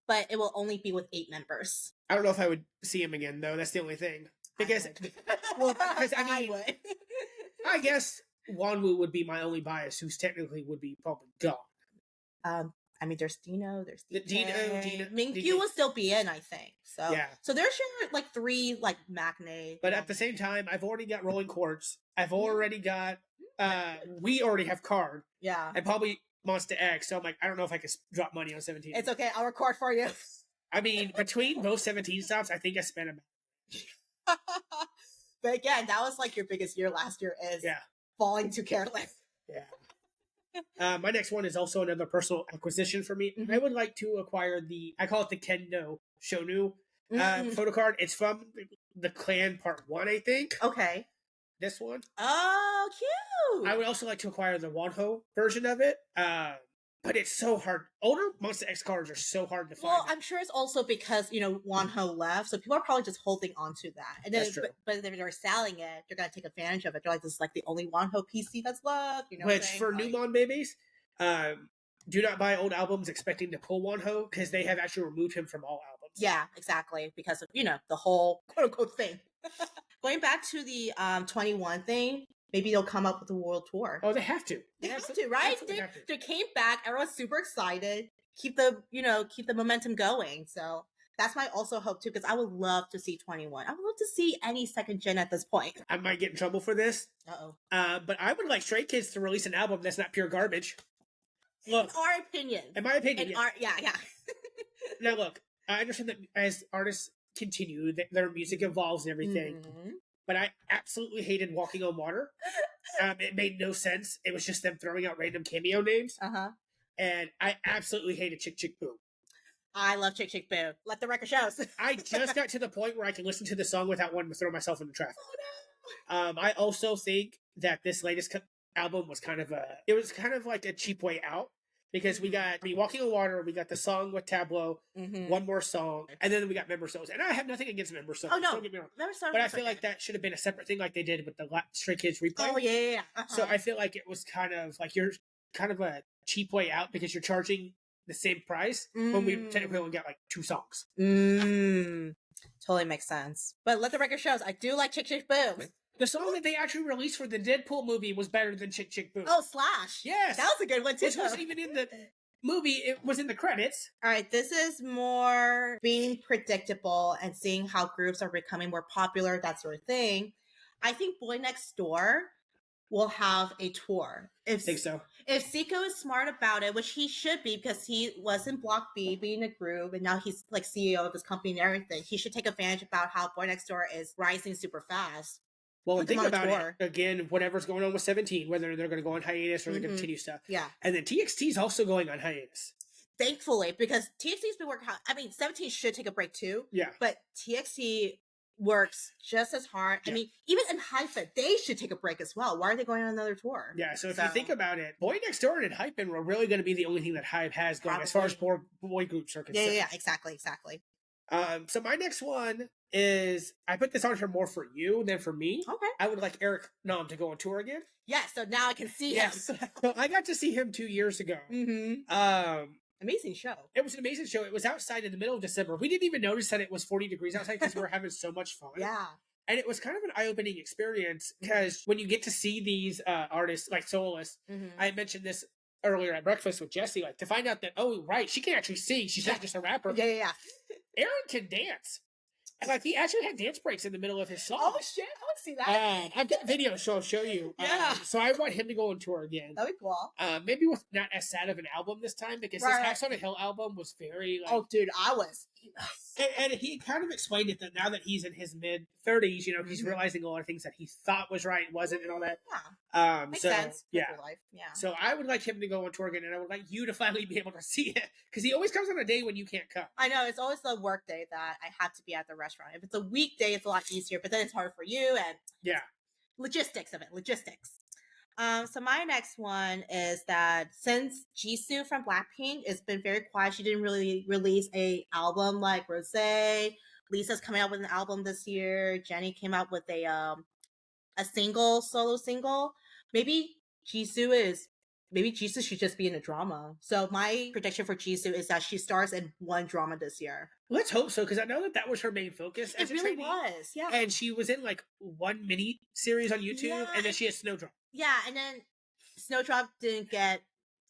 but it will only be with 8 members. I don't know if I would see him again though. That's the only thing. Because I mean, I guess Wanwoo would be my only bias, who's technically would be probably gone. I mean, there's Dino, there's Dino, Mingyu will still be in, I think. So yeah. So there's like 3 like matinee. But at the same time, I've already got Rolling Quartz. I've already got. We already have Card. Yeah. And probably Monster X, so I'm like, I don't know if I can drop money on 17. It's okay, I'll record for you. I mean, between both 17 stops, I think I spent about. But again, that was like your biggest year last year is falling too careless. Yeah. My next one is also another personal acquisition for me. I would like to acquire I call it the Kendo Shonu photo card. It's from the Clan Part 1, I think. Okay. This one. Oh, cute. I would also like to acquire the Wonho version of it. But it's so hard. Older Monster X cards are so hard to find. Well, I'm sure it's also because, Wonho left, so people are probably just holding on to that. And then, that's true. But if they're selling it, they're going to take advantage of it. They're like, this is like the only Wonho PC that's left. Which, for new Mon babies, do not buy old albums expecting to pull Wonho, because they have actually removed him from all albums. Yeah, exactly. Because of, the whole quote-unquote thing. Going back to the 21 thing, maybe they'll come up with a world tour. Oh, they have to. They have to, right? They came back. Everyone's super excited. Keep the momentum going. So that's my also hope too, because I would love to see 21. I would love to see any second gen at this point. I might get in trouble for this. But I would like Stray Kids to release an album that's not pure garbage. Look, in our opinion. In my opinion, yeah. Now look, I understand that as artists continue. Their music evolves and everything. But I absolutely hated Walking on Water. It made no sense. It was just them throwing out random cameo names. And I absolutely hated Chick Chick Boom. I love Chick Chick Boom. Let the record show. I just got to the point where I can listen to the song without wanting to throw myself in the traffic. Oh, no. I also think that this latest album was kind of like a cheap way out. Because we got Walking on Water, we got the song with Tableau, one more song, and then we got Member Souls. And I have nothing against Member Souls. Oh, no. Don't get me wrong. Member Souls, but I feel like that should have been a separate thing like they did with the Stray Kids replay. Oh, yeah. So I feel like it was kind of like you're kind of a cheap way out because you're charging the same price when we technically only got like 2 songs. Totally makes sense. But let the record shows, I do like Chick Chick Boom. The song that they actually released for the Deadpool movie was better than Chick Chick Boom. Oh, Slash. Yes. That was a good one, too. Which wasn't even in the movie. It was in the credits. All right, this is more being predictable and seeing how groups are becoming more popular, that sort of thing. I think Boy Next Door will have a tour. I think so. If Zico is smart about it, which he should be because he was in Block B, being a group, and now he's like CEO of his company and everything, he should take advantage about how Boy Next Door is rising super fast. Well, think about it. Again, whatever's going on with 17, whether they're going to go on hiatus or they're going to continue stuff. Yeah. And then TXT is also going on hiatus. Thankfully, because TXT's been working hard. I mean, 17 should take a break too. Yeah. But TXT works just as hard. Yeah. I mean, even in Hyphen, they should take a break as well. Why are they going on another tour? Yeah, so if you think about it, Boy Next Door and Hyphen were really going to be the only thing that Hype has going as far as boy groups are concerned. Yeah, exactly. So my next one is, I put this on here more for you than for me. Okay. I would like Eric Nam to go on tour again. Yeah, so now I can see him. So I got to see him 2 years ago. Amazing show. It was an amazing show. It was outside in the middle of December. We didn't even notice that it was 40 degrees outside because we were having so much fun. Yeah. And it was kind of an eye-opening experience because when you get to see these artists, like soloists, I mentioned this earlier at breakfast with Jessie, like to find out that, oh, right, she can actually sing. She's not just a rapper. Yeah. Aaron can dance. And like he actually had dance breaks in the middle of his song. Oh shit, I want to see that. I've got video, so I'll show you. Yeah. So I want him to go on tour again. That'd be cool. Maybe with not as sad of an album this time because his Hacks on a Hill album was very like, oh dude, I was. And he kind of explained it that now that he's in his mid-30s, you know, he's realizing a lot of things that he thought was right wasn't and all that. Yeah. Makes sense. Yeah. Life. Yeah. So I would like him to go on tour again, and I would like you to finally be able to see it because he always comes on a day when you can't come. I know, it's always the work day that I have to be at the restaurant. If it's a weekday, it's a lot easier, but then it's hard for you and logistics of it. So my next one is that since Jisoo from Blackpink has been very quiet, she didn't really release a album like Rosé. Lisa's coming out with an album this year. Jennie came out with a solo single. Maybe Jisoo should just be in a drama. So my prediction for Jisoo is that she stars in one drama this year. Let's hope so, because I know that was her main focus. It really was, yeah. And she was in like one mini series on YouTube, and then she had Snowdrop. Yeah, and then Snowdrop didn't get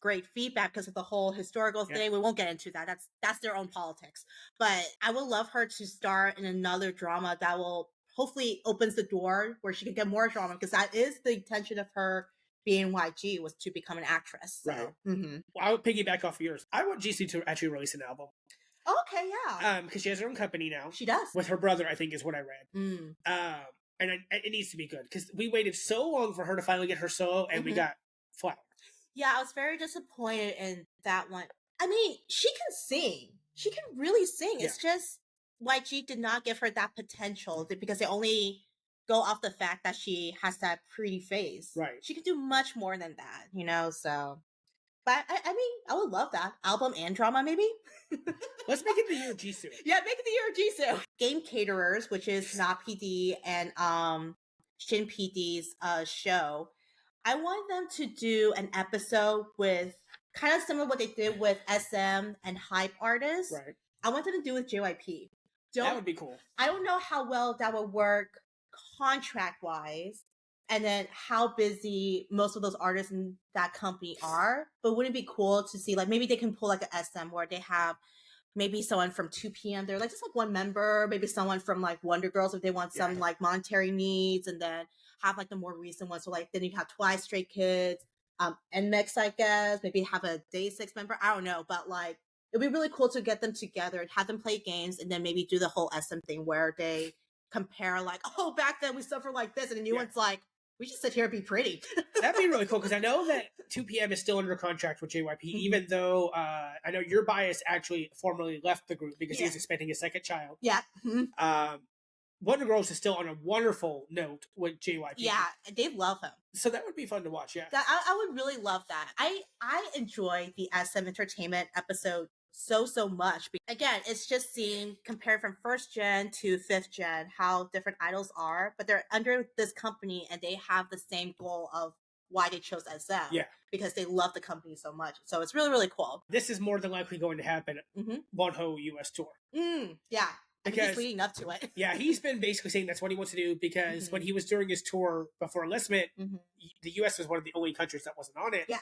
great feedback because of the whole historical thing. We won't get into that. That's their own politics. But I would love her to star in another drama that will hopefully opens the door where she can get more drama, because that is the intention of her being YG, was to become an actress. So. Right. Well, I would piggyback off of yours. I want Jisoo to actually release an album. Okay, yeah. Because she has her own company now. She does. With her brother, I think, is what I read. And it needs to be good, because we waited so long for her to finally get her solo, and we got Flower. Yeah, I was very disappointed in that one. I mean, she can sing. She can really sing. It's just YG did not give her that potential because they only go off the fact that she has that pretty face. Right. She can do much more than that, you know, so... But, I mean, I would love that. Album and drama, maybe? Let's make it the year of Jisoo. Yeah, make it the year of Jisoo. Game Caterers, which is Na PD and Shin PD's show, I want them to do an episode with kind of similar to what they did with SM and Hype artists. Right. I want them to do with JYP. That would be cool. I don't know how well that would work contract-wise, and then how busy most of those artists in that company are. But wouldn't it be cool to see, like, maybe they can pull like a SM where they have maybe someone from 2PM. They're like just like one member, maybe someone from like Wonder Girls if they want some like monetary needs, and then have like the more recent ones. So like then you have Twice, Stray Kids, NMIXX, I guess. Maybe have a Day6 member. I don't know, but like it'd be really cool to get them together and have them play games, and then maybe do the whole SM thing where they compare like, oh, back then we suffered like this, and the new one's like, we just sit here and be pretty. That'd be really cool, because I know that 2PM is still under contract with JYP, even though I know your bias actually formerly left the group because he was expecting a second child. Yeah. Wonder Girls is still on a wonderful note with JYP. Yeah, they love him. So that would be fun to watch, yeah. I would really love that. I enjoy the SM Entertainment episode so much. Again, it's just seeing, compared from 1st gen to 5th gen, how different idols are, but they're under this company and they have the same goal of why they chose SM. Yeah. Because they love the company so much. So it's really, really cool. This is more than likely going to happen Wonho US tour. Yeah. Because he's leading up to it. Yeah, he's been basically saying that's what he wants to do, because when he was doing his tour before enlistment, the US was one of the only countries that wasn't on it. Yeah.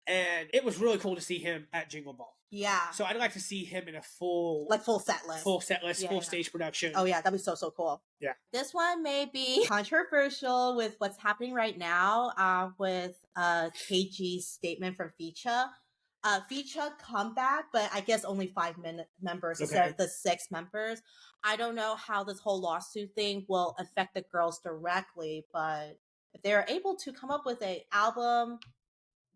And it was really cool to see him at Jingle Ball. Yeah. So I'd like to see him in a full set list. Full set list, full stage production. Oh yeah, that'd be so cool. Yeah. This one may be controversial with what's happening right now with KG's statement from Feature. Feature comeback, but I guess only 5 members instead of the 6 members. I don't know how this whole lawsuit thing will affect the girls directly, but if they're able to come up with an album,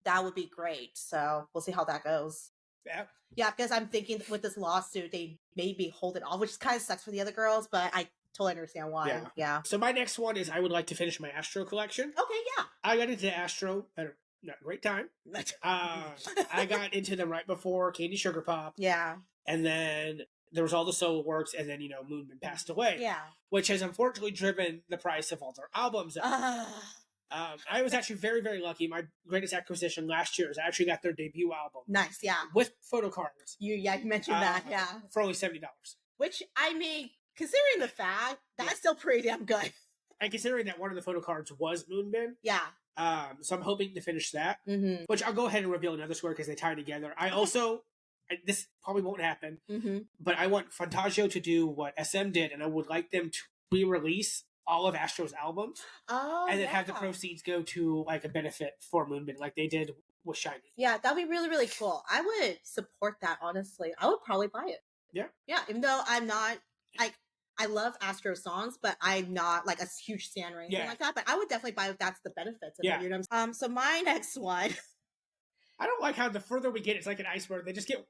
that would be great. So we'll see how that goes. Yeah. Yeah, because I'm thinking with this lawsuit, they maybe hold it off, which kind of sucks for the other girls, but I totally understand why. Yeah. So my next one is I would like to finish my Astro collection. Okay, yeah. I got into Astro at a great time. I got into them right before Candy Sugar Pop. Yeah. And then there was all the solo works, and then, Moonbin passed away. Yeah. Which has unfortunately driven the price of all their albums up. I was actually very, very lucky. My greatest acquisition last year is I actually got their debut album. Nice, yeah. With photo cards. You mentioned that, yeah. For only $70. Which, I mean, considering the fact, that's still pretty damn good. And considering that one of the photo cards was Moonbin. Yeah. So I'm hoping to finish that. Which I'll go ahead and reveal another score because they tie together. I also, this probably won't happen, but I want Fantagio to do what SM did, and I would like them to re-release all of Astro's albums, and then have the proceeds go to like a benefit for Moonbin, like they did with Shiny. Yeah, that'd be really, really cool. I would support that, honestly. I would probably buy it. Yeah. Yeah, even though I'm not, like, I love Astro songs, but I'm not like a huge stan or anything like that. But I would definitely buy if that's the benefits of it. You know? So my next one. I don't like how the further we get, it's like an iceberg. They just get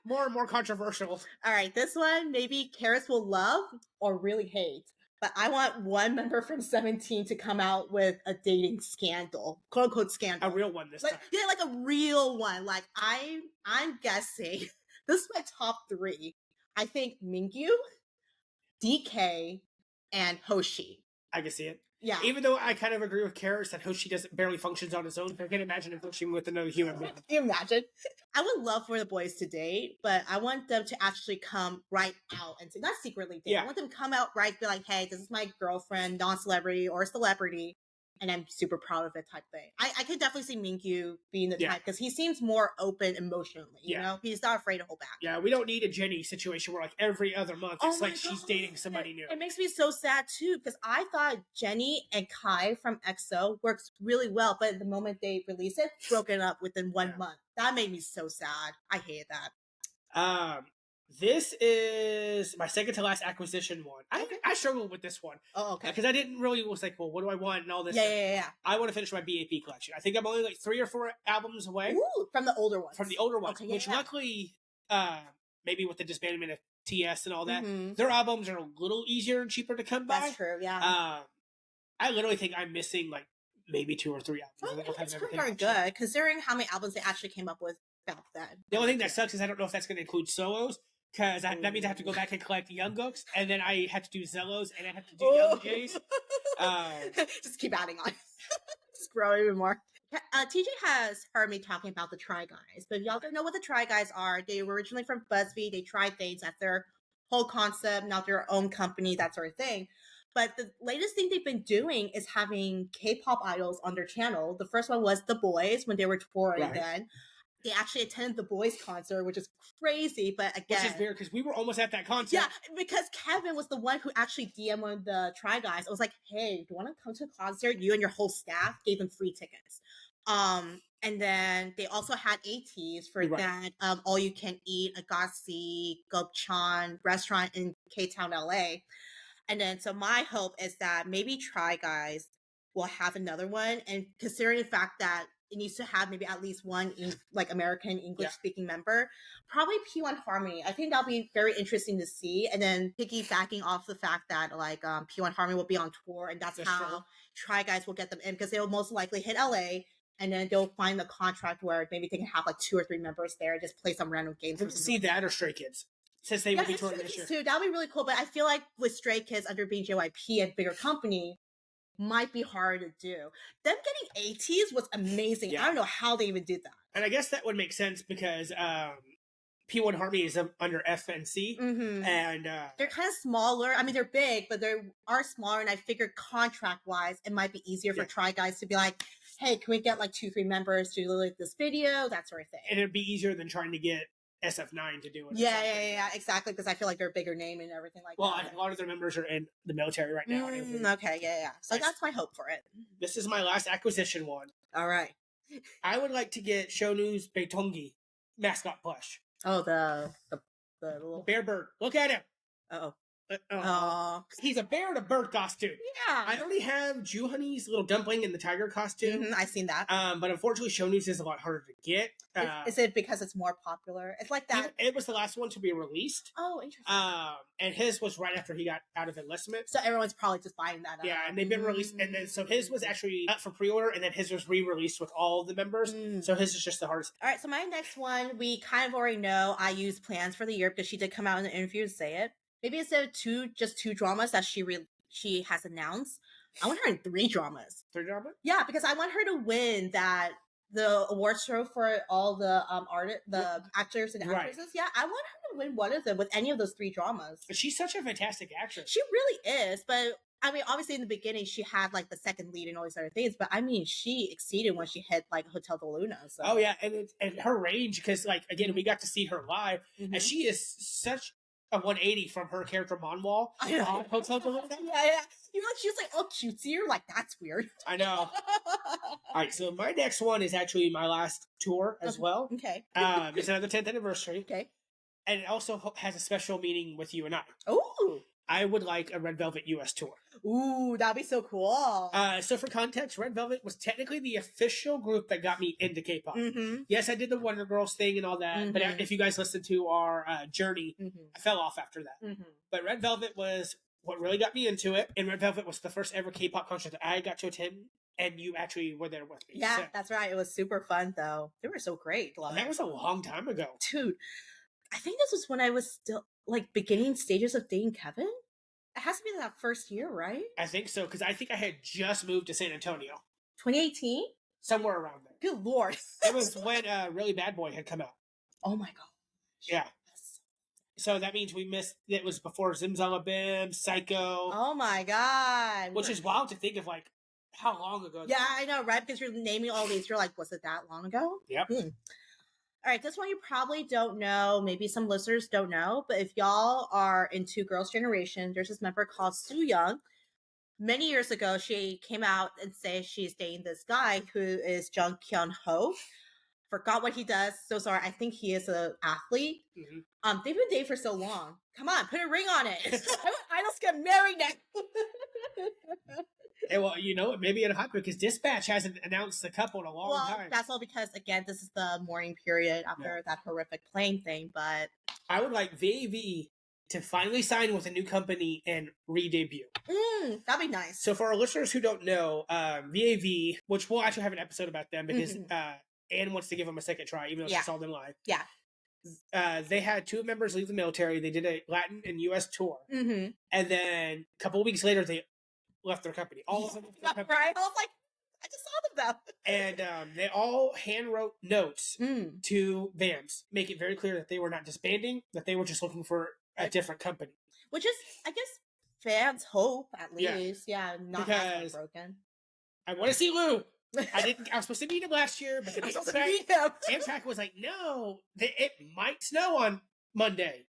more and more controversial. All right, this one maybe Karis will love or really hate. But I want one member from 17 to come out with a dating scandal, quote unquote scandal. A real one this time. Yeah, like a real one. Like I'm guessing this is my top 3. I think Mingyu, DK, and Hoshi. I can see it. Yeah. Even though I kind of agree with Karis that Hoshi barely functions on his own, I can't imagine him functioning with another human being. Can you imagine? I would love for the boys to date, but I want them to actually come right out and say, not secretly date. I want them to come out right, be like, hey, this is my girlfriend, non-celebrity or celebrity, and I'm super proud of it type thing. I could definitely see Mingyu being the type, because he seems more open emotionally, you know? He's not afraid to hold back. Yeah, we don't need a Jenny situation where like every other month it's like she's dating somebody new. It makes me so sad too, because I thought Jenny and Kai from EXO works really well, but the moment they release it, broken up within 1 month. That made me so sad. I hated that. This is my second to last acquisition one. I struggled with this one. Oh, okay. Because I didn't really was like, well, what do I want and all this. Yeah. I want to finish my BAP collection. I think I'm only like 3 or 4 albums away. Ooh, from the older ones. From the older ones, which luckily, maybe with the disbandment of TS and all that, their albums are a little easier and cheaper to come by. That's true, yeah. I literally think I'm missing like maybe 2 or 3 albums. It's pretty darn good, considering how many albums they actually came up with back then. The only thing that sucks is I don't know if that's going to include solos, because that means I have to go back and collect Young Gooks, and then I have to do Zellos, and I have to do Young Jays. Just keep adding on. Just grow even more. TJ has heard me talking about the Try Guys, but if y'all don't know what the Try Guys are, they were originally from BuzzFeed. They tried things at their whole concept, now their own company, that sort of thing. But the latest thing they've been doing is having K-pop idols on their channel. The first one was The Boys when they were touring then. They actually attended the Boys concert, which is crazy, but again... Which is weird, because we were almost at that concert. Yeah, because Kevin was the one who actually DM'd the Try Guys. I was like, hey, do you want to come to a concert? You and your whole staff gave them free tickets. And then they also had ATs for that all you can eat Agassi Gopchan restaurant in K-Town, LA. And then so my hope is that maybe Try Guys will have another one, and considering the fact that it needs to have maybe at least one like American English speaking member, probably P1 Harmony. I think that'll be very interesting to see. And then piggybacking off the fact that like P1 Harmony will be on tour, and that's how Try Guys will get them in, because they will most likely hit LA. And then they'll find the contract where maybe they can have like 2 or 3 members there and just play some random games. See that or Stray Kids, since they will be touring this year too. That would be really cool. But I feel like with Stray Kids under being JYP, a bigger company, might be hard to do. Them getting ATs was amazing. I don't know how they even did that. And I guess that would make sense because P1 Harmony is under FNC, and they're kind of smaller. I mean, they're big, but they are smaller. And I figured contract-wise, it might be easier for Try Guys to be like, hey, can we get like 2-3 members to do like this video, that sort of thing. And it'd be easier than trying to get SF9 to do it. Yeah, exactly, because I feel like they're a bigger name and everything like that. Well, a lot of their members are in the military right now. Okay, yeah. So that's my hope for it. This is my last acquisition one. All right. I would like to get Shonu's Beitongi mascot plush. Oh, the little bear bird. Look at him. Uh-oh. He's a bear in a bird costume. Yeah. I already have Juhani's little dumpling in the tiger costume. I've seen that. But unfortunately, Shonu's is a lot harder to get. Is it because it's more popular? It's like that. It was the last one to be released. Oh, interesting. And his was right after he got out of enlistment. So everyone's probably just buying that. Yeah, and they've been released. And then so his was actually up for pre-order, and then his was re-released with all the members. So his is just the hardest. All right, so my next one, we kind of already know I use plans for the year because she did come out in the interview to say it. Maybe instead of just two dramas that she has announced, I want her in 3 dramas. 3 dramas? Yeah, because I want her to win the award show for all the actors and actresses. Right. Yeah, I want her to win one of them with any of those 3 dramas. But she's such a fantastic actress. She really is, but I mean, obviously in the beginning she had like the second lead and all these other things, but I mean, she exceeded when she hit like Hotel de Luna. So. Oh yeah, and her range, because like again, we got to see her live, and she is such a 180 from her character Monwal. I know. Hotel de Luna. Yeah. You know, she was like, oh, cutesier. Like, that's weird. I know. All right, so my next one is actually my last tour as well. Okay. It's another 10th anniversary. Okay. And it also has a special meaning with you and I. Ooh. I would like a Red Velvet US tour. Ooh, that'd be so cool. So for context, Red Velvet was technically the official group that got me into K-pop. Yes, I did the Wonder Girls thing and all that, but if you guys listened to our journey, I fell off after that. But Red Velvet was what really got me into it, and Red Velvet was the first ever K-pop concert that I got to attend, and you actually were there with me. Yeah, so. That's right. It was super fun, though. They were so great. That was a long time ago. Dude, I think this was when I was still, like, beginning stages of dating Kevin. It has to be that first year, right? I think so, because I think I had just moved to San Antonio. 2018? Somewhere around there. Good Lord. It was when Really Bad Boy had come out. Oh my God. Yeah. So that means we missed, it was before Zimzalabim, Psycho. Oh my God. Which is wild to think of, like, how long ago. Yeah, I know, right? Because you're naming all these, you're like, was it that long ago? Yep. All right, this one you probably don't know. Maybe some listeners don't know, but if y'all are into Girls' Generation, there's this member called Soo Young. Many years ago, she came out and said she's dating this guy who is Jung Kyun Ho. Forgot what he does. So sorry. I think he is an athlete. They've been dating for so long. Come on, put a ring on it. Idols get married now. Hey, well, you know, maybe it'll happen because Dispatch hasn't announced the couple in a long time. That's all because, again, this is the mourning period after that horrific plane thing, but... I would like VAV to finally sign with a new company and re-debut. That'd be nice. So for our listeners who don't know, VAV, which we'll actually have an episode about them because Anne wants to give them a second try, even though she saw them live. Yeah. They had 2 members leave the military. They did a Latin and U.S. tour. And then a couple of weeks later, they left their company. All of them left their company. Right? I was like, I just saw them though. And they all hand wrote notes to VAMS, make it very clear that they were not disbanding, that they were just looking for a different company. Which is, I guess, fans' hope at least. Yeah, not as broken. I want to see Lou. I was supposed to meet him last year, but Amtrak was like, no, it might snow on Monday.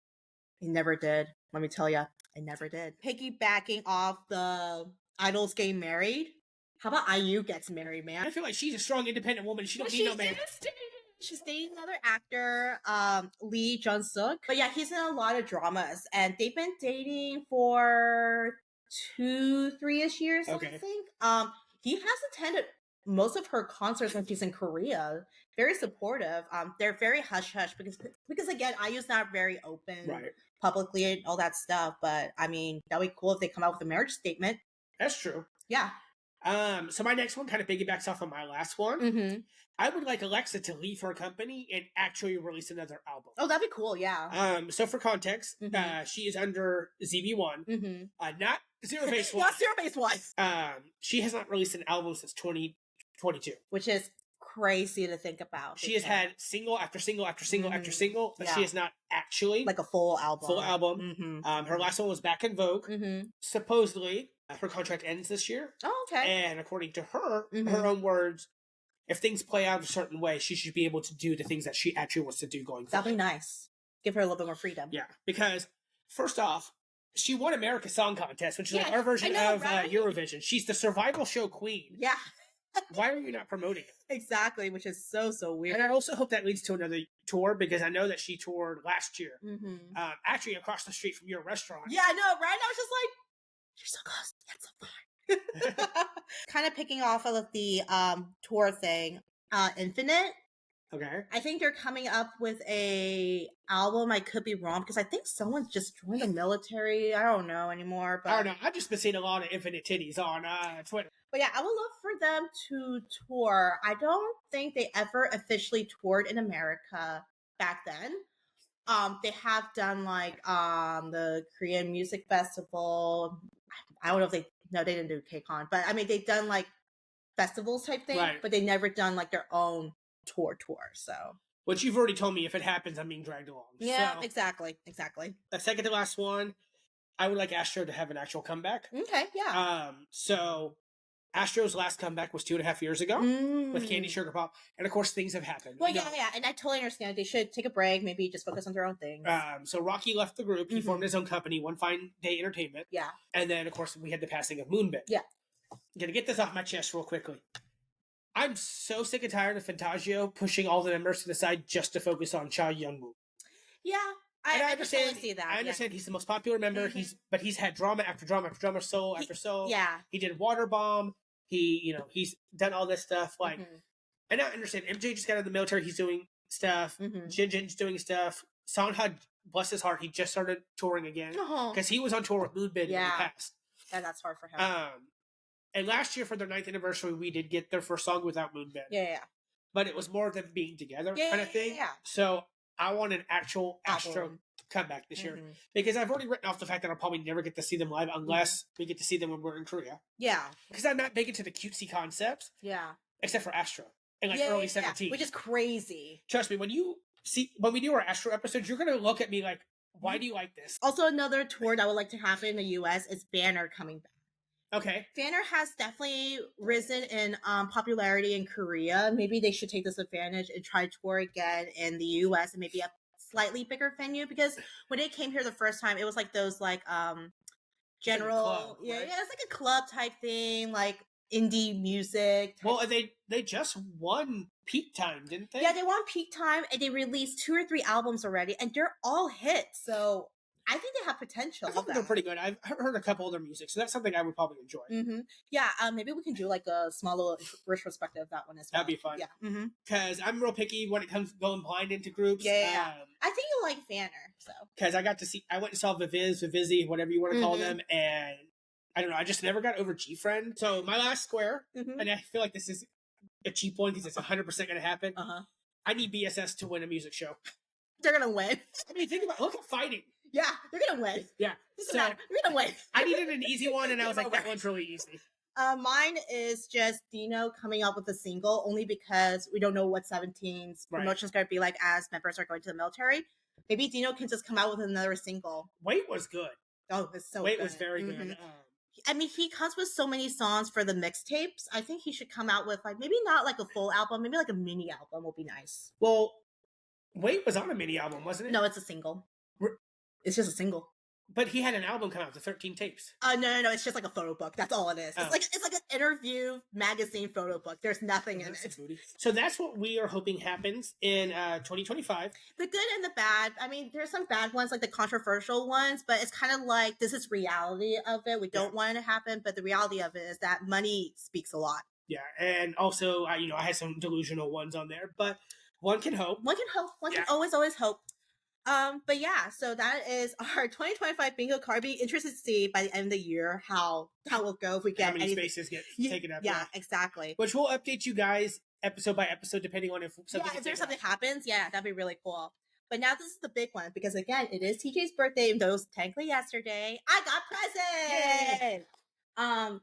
It never did. Let me tell you, it never did. Piggybacking off the idols getting married, How about IU gets married, man? I feel like she's a strong, independent woman. She don't need no man. She's dating another actor, Lee Jun-suk. But yeah, he's in a lot of dramas, and they've been dating for 2-3-ish years, Okay. I think. He has attended most of her concerts when she's in Korea. Very supportive. They're very hush-hush because again, IU's not very open publicly and all that stuff. But I mean, that'd be cool if they come out with a marriage statement. That's true. Yeah. So my next one kind of piggybacks off of my last one. Mm-hmm. I would like Alexa to leave her company and actually release another album. Oh, that'd be cool, yeah. So for context, she is under ZB1, not Zero Base One. Not Zero Base One. She has not released an album since 2022, which is crazy to think about. She has had single after single after single after single, but she is not actually like a full album. Her last one was Back in Vogue. Supposedly, her contract ends this year. Oh, okay. And according to her, her own words, if things play out a certain way, she should be able to do the things that she actually wants to do going forward. That'd be nice. Give her a little bit more freedom. Yeah, because first off, she won America's Song Contest, which is like our version of Eurovision. She's the survival show queen. Yeah. Why are you not promoting it? Exactly, which is so weird. And I also hope that leads to another tour, because I know that she toured last year. Actually across the street from your restaurant. Yeah, I know, right? I was just like, you're so close, yet so far. Kind of picking off of the tour thing, Infinite. Okay. I think they're coming up with a album. I could be wrong, because I think someone just joined the military. I don't know anymore. But I don't know. I've just been seeing a lot of Infinite titties on Twitter. But yeah, I would love for them to tour. I don't think they ever officially toured in America back then. They have done like the Korean Music Festival. I don't know if they didn't do KCON, but I mean they've done like festivals type thing, but they never done like their own tour. So, which you've already told me, if it happens, I'm being dragged along. Yeah, so, exactly. The second to last one, I would like Astro to have an actual comeback. Okay, yeah. So Astro's last comeback was 2.5 years ago with Candy Sugar Pop, and of course things have happened. Well, yeah, and I totally understand. They should take a break, maybe just focus on their own things. So Rocky left the group. He formed his own company, One Fine Day Entertainment. Yeah. And then, of course, we had the passing of Moonbin. Yeah. I'm gonna get this off my chest real quickly. I'm so sick and tired of Fantagio pushing all the members to the side just to focus on Cha Young-woo. Yeah. I understand. Totally see that. I understand he's the most popular member. But he's had drama after drama after drama, soul after soul. Yeah. He did Waterbomb. He's done all this stuff. Like, and I understand MJ just got out of the military. He's doing stuff. Jin's doing stuff. Songhwa, bless his heart, he just started touring again because he was on tour with Moonbin in the past. And that's hard for him. And last year for their 9th anniversary, we did get their first song without Moonbin. Yeah. But it was more of them being together kind of thing. Yeah. So I want an actual Astro comeback this year, because I've already written off the fact that I'll probably never get to see them live unless we get to see them when we're in Korea. Yeah. Because I'm not big into the cutesy concepts. Yeah. Except for Astro in like early 17. Which is crazy. Trust me, when we do our Astro episodes, you're going to look at me like, why do you like this? Also, another tour that would like to happen in the US is Banner coming back. Okay. Banner has definitely risen in popularity in Korea. Maybe they should take this advantage and try tour again in the US and maybe a slightly bigger venue, because when they came here the first time, it was like those like general club, right? It's like a club type thing, like indie music. Well, they just won Peak Time, didn't they? Yeah, they won Peak Time, and they released 2 or 3 albums already, and they're all hits. So I think they have potential. I thought they're pretty good. I've heard a couple of their music, so that's something I would probably enjoy. Yeah, maybe we can do like a small little retrospective of that one as well. That'd be fun. Yeah, because I'm real picky when it comes to going blind into groups. Yeah. I think you like Fanner, so. Because I went and saw Vivizzy, whatever you want to call them, and I don't know, I just never got over G-Friend. So my last square, and I feel like this is a cheap one because it's 100% going to happen. I need BSS to win a music show. They're going to win. I mean, look at Fighting. Yeah, they're going to win. Yeah. Doesn't matter. They're going to win. I needed an easy one, and I was like, that one's really easy. Mine is just Dino coming up with a single, only because we don't know what 17's promotion's going to be like as members are going to the military. Maybe Dino can just come out with another single. Wait was good. Oh, it's so Wait good. was very good. I mean, he comes with so many songs for the mixtapes. I think he should come out with like maybe not like a full album, maybe like a mini album will be nice. Well, Wait was on a mini album, wasn't it? No, it's a single. It's just a single. But he had an album come out, the 13 tapes. No. It's just like a photo book. That's all it is. Oh. It's like an interview magazine photo book. There's nothing in it. So that's what we are hoping happens in 2025. The good and the bad. I mean, there's some bad ones, like the controversial ones, but it's kind of like this is reality of it. We don't want it to happen, but the reality of it is that money speaks a lot. Yeah, and also, I had some delusional ones on there, but one can hope. One can always hope. But yeah, so that is our 2025 bingo card. Be interested to see by the end of the year how will go if we get how many spaces get taken up. Yeah, exactly. Which we'll update you guys episode by episode depending on if something. Yeah, if there's something happens, that'd be really cool. But now this is the big one because again, it is TJ's birthday. And those technically yesterday, I got presents. Yay!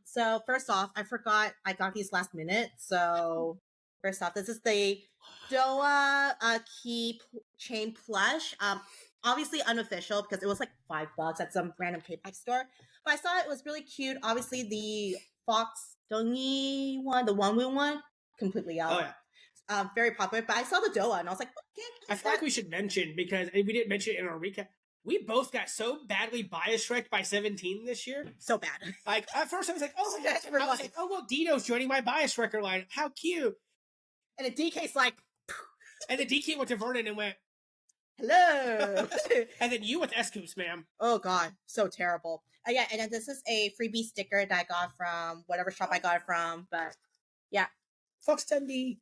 So first off, I forgot I got these last minute. So first off, this is the Doa key chain plush. Obviously unofficial because it was like $5 at some random Kpop store. But I saw it was really cute. Obviously the Fox Dongi one, the Wonwoo one, completely out. Oh yeah. Very popular. But I saw the Doa and I was like, okay. I feel like we should mention, because we didn't mention it in our recap, we both got so badly bias wrecked by 17 this year. So bad. Like at first I was like, oh well, Dino's joining my bias wrecker line. How cute. And the DK's like, and the DK went to Vernon and went, hello. And then you with S-Coops, ma'am. Oh God, so terrible. Yeah, and then this is a freebie sticker that I got from whatever shop I got it from. But yeah, Fox 10D,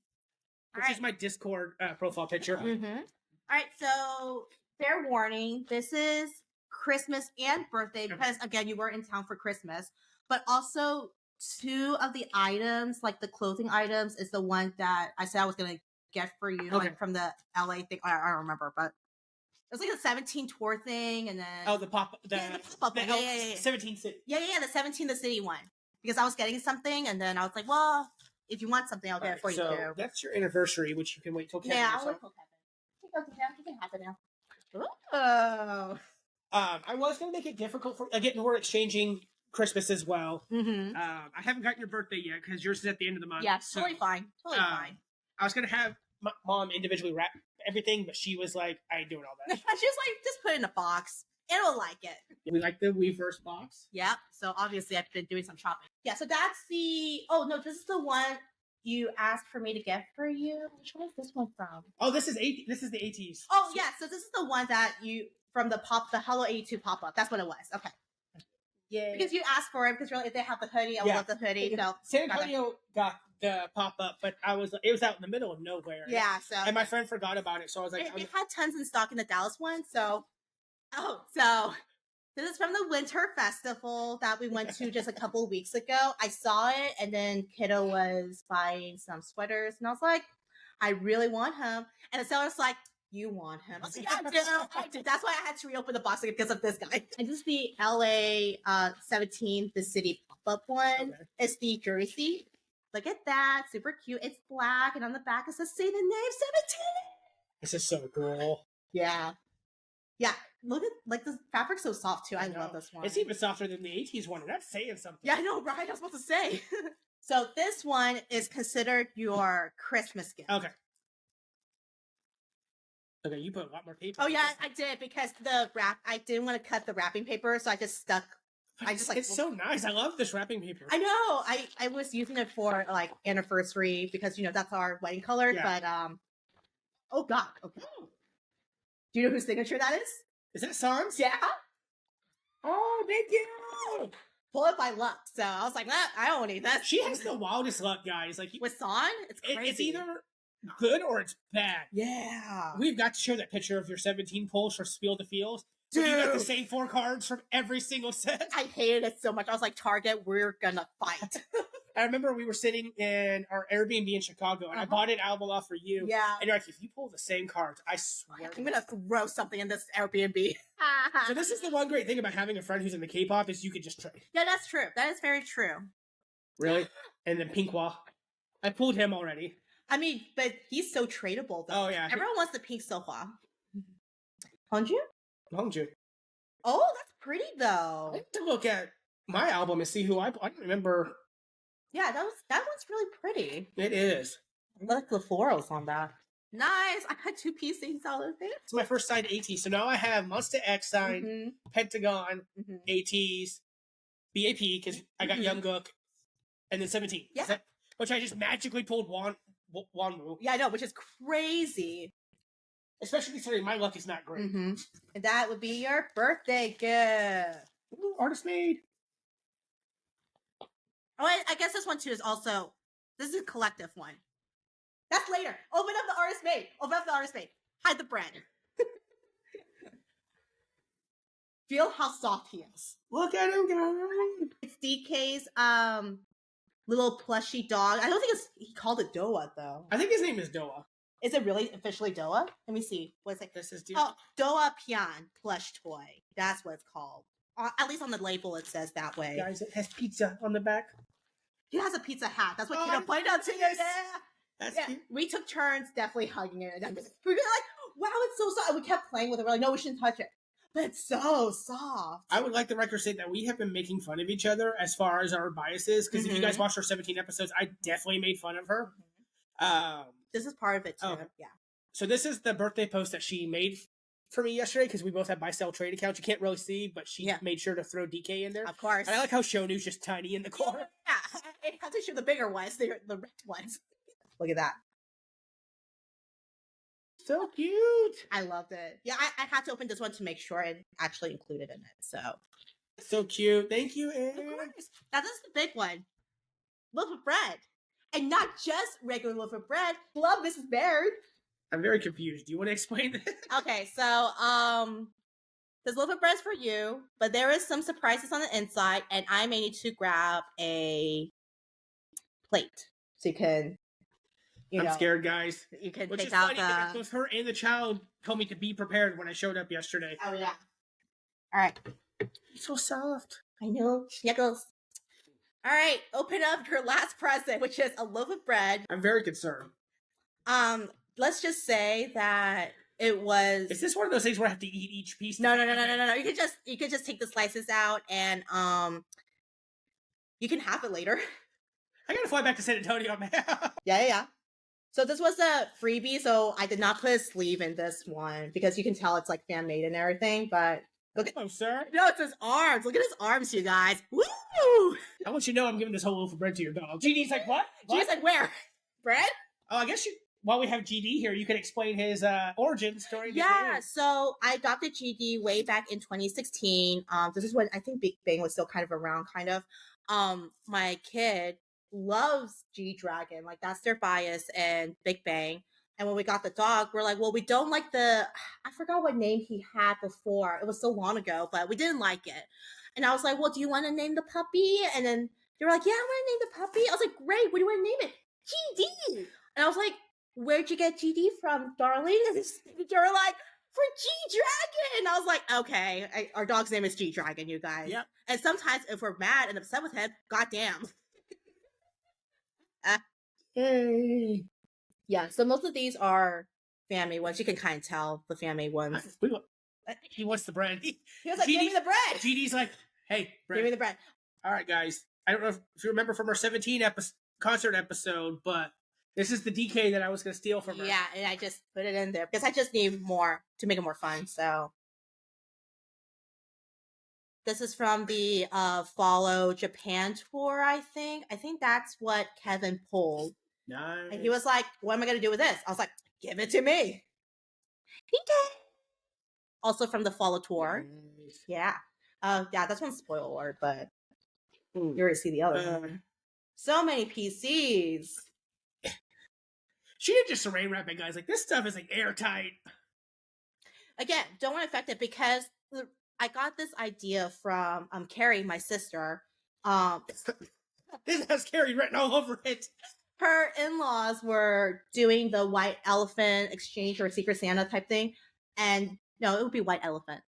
which is my Discord profile picture. Mm-hmm. All right, so fair warning, this is Christmas and birthday because again, you were in town for Christmas, but also two of the items, like the clothing items, is the one that I said I was gonna get for you, like from the LA thing. I don't remember, but it was like a 17 tour thing, and then the pop-up, yeah, 17 city. Yeah, the 17 the city one. Because I was getting something, and then I was like, well, if you want something, I'll get it for you too. That's your anniversary, which you can wait till Kevin. Yeah, I'll wait till Kevin. You can have it now. Oh. I was gonna make it difficult for again. We're exchanging Christmas as well. Mm-hmm. I haven't gotten your birthday yet because yours is at the end of the month. Yeah, totally fine. Totally fine. I was gonna have my mom individually wrap everything, but she was like, I ain't doing all that. She was like, just put it in a box. It'll like it. We like the Weverse box. Yeah. So obviously I've been doing some shopping. Yeah. So that's the. Oh no, this is the one you asked for me to get for you. Which one is this one from? Oh, this is the ATs. Oh yeah. So this is the one that you from the Hello 82 pop up. That's what it was. Okay. Yeah. Because you asked for it because really if they have the hoodie, I love the hoodie. So San Antonio got the pop up, but it was out in the middle of nowhere. Yeah. So and my friend forgot about it, so I was like, it had tons in stock in the Dallas one. So so this is from the Winter Festival that we went to just a couple of weeks ago. I saw it, and then Kiddo was buying some sweaters, and I was like, I really want him. And the seller's like, you want him? I was like, yeah, I do. That's why I had to reopen the box because of this guy. And this is the LA 17, the city pop-up one. Okay. It's the jersey. Look at that. Super cute. It's black, and on the back it says, say the name 17. This is so cool. Yeah. Yeah. Look at, the fabric's so soft, too. I love this one. It's even softer than the 80s one, and that's saying something. Yeah, I know, right? I was about to say. So this one is considered your Christmas gift. Okay. Okay, you put a lot more paper. Oh, yeah, I did, because I didn't want to cut the wrapping paper, so I just stuck. It's so nice. I love this wrapping paper. I know. I was using it for, anniversary, because, that's our wedding color, but, oh, God. Okay. Do you know whose signature that is? Is that Sans? Yeah. Oh, thank you. Pull it by luck. So I was like, I don't need that. She has the wildest luck, guys. With San, it's crazy. It's either good or it's bad. Yeah. We've got to share that picture of your 17 pulls for Spiel the Fields. Dude. You got the same 4 cards from every single set. I hated it so much. I was like, Target, we're gonna fight. I remember we were sitting in our Airbnb in Chicago, and I bought an album off for you. Yeah. And you're like, if you pull the same cards, I swear. I'm going to throw something in this Airbnb. So this is the one great thing about having a friend who's in the K-pop is you could just trade. Yeah, that's true. That is very true. Really? And then Pinkwa. I pulled him already. I mean, but he's so tradable, though. Oh, yeah. Everyone wants the pink Sohwa. Hongju? Hongju. Oh, that's pretty, though. I have to look at my album and see who I don't remember. Yeah, that one's really pretty. It is. I like the florals on that. Nice. I had 2 PCs all of it. It's my first signed AT. So now I have Monster X signed, Pentagon, ATs, BAP, because I got Jungkook, and then 17. Yeah. Which I just magically pulled Wanmu. Yeah, I know, which is crazy. Especially considering my luck is not great. And that would be your birthday gift. Ooh, artist made. Oh, I guess this one too is also, this is a collective one. That's later. Open up the artist made. Open up the artist made. Hide the bread. Feel how soft he is. Look at him go. It's DK's little plushy dog. I don't think he called it Doa though. I think his name is Doa. Is it really officially Doa? Let me see. What's it? This is Doa Pian plush toy. That's what it's called. At least on the label it says that way. Guys, it has pizza on the back. He has a pizza hat. That's what Kino pointed out to you. That's cute. We took turns definitely hugging it. And we were like, wow, it's so soft. And we kept playing with it. We're like, no, we shouldn't touch it. But it's so soft. I would like the record to say that we have been making fun of each other as far as our biases. Because if you guys watched our 17 episodes, I definitely made fun of her. This is part of it too. Okay. Yeah. So this is the birthday post that she made for me yesterday, because we both have buy-sell trade accounts. You can't really see, but she made sure to throw DK in there. Of course. And I like how Shonu's just tiny in the corner. Yeah. It has to show the bigger ones. The red ones. Look at that. So cute. I loved it. Yeah, I had to open this one to make sure it actually included in it. So cute. Thank you, Anne. Of course. Now this is the big one. Loaf of bread. And not just regular loaf of bread. Love Mrs. Baird. I'm very confused. Do you want to explain this? Okay, so this loaf of bread is for you, but there is some surprises on the inside, and I may need to grab a plate so you can. I'm scared, guys. You can Which take is out funny, both her and the child told me to be prepared when I showed up yesterday. Oh yeah. All right. It's so soft. I know. Schnickles. All right. Open up your last present, which is a loaf of bread. I'm very concerned. Let's just say that it was. Is this one of those things where I have to eat each piece? No. You could just take the slices out and you can have it later. I gotta fly back to San Antonio, man. Yeah. So this was a freebie, so I did not put a sleeve in this one because you can tell it's like fan made and everything, but look at sir. No, it's his arms. Look at his arms, you guys. Woo! I want you to know I'm giving this whole loaf of bread to your dog. GD's like, what? GD's like, where? Bread? Oh, I guess while we have GD here, you can explain his origin story. Yeah, so I adopted GD way back in 2016. This is when I think Big Bang was still kind of around, kind of. My kid loves G-Dragon, like that's their bias, and Big Bang. And when we got the dog, we're like, well, we don't like I forgot what name he had before. It was so long ago, but we didn't like it. And I was like, well, do you want to name the puppy? And then they were like, yeah, I want to name the puppy. I was like, great, what do you want to name it? GD. And I was like, where'd you get GD from, darling? And they were like, for G-Dragon. I was like, okay, our dog's name is G-Dragon, you guys. Yep. And sometimes if we're mad and upset with him, goddamn. Hey. Yeah, so most of these are family ones. You can kind of tell the family ones. He wants the bread. He was like, give me the bread. GD's like, hey, bread. Give me the bread. All right, guys. I don't know if you remember from our 17 concert episode, but this is the DK that I was going to steal from her. Yeah, and I just put it in there because I just need more to make it more fun, so. This is from the Follow Japan tour, I think. I think that's what Kevin pulled. Nice. And he was like, what am I going to do with this? I was like, give it to me. He did. Also from the Follow tour. Nice. Yeah. Yeah, that's one spoiler alert, but you already see the other one. So many PCs. She didn't just saran wrap it, guys. Like, this stuff is like airtight. Again, don't want to affect it because I got this idea from Carrie, my sister. This has Carrie written all over it. Her in-laws were doing the white elephant exchange or Secret Santa type thing. And no, it would be white elephant.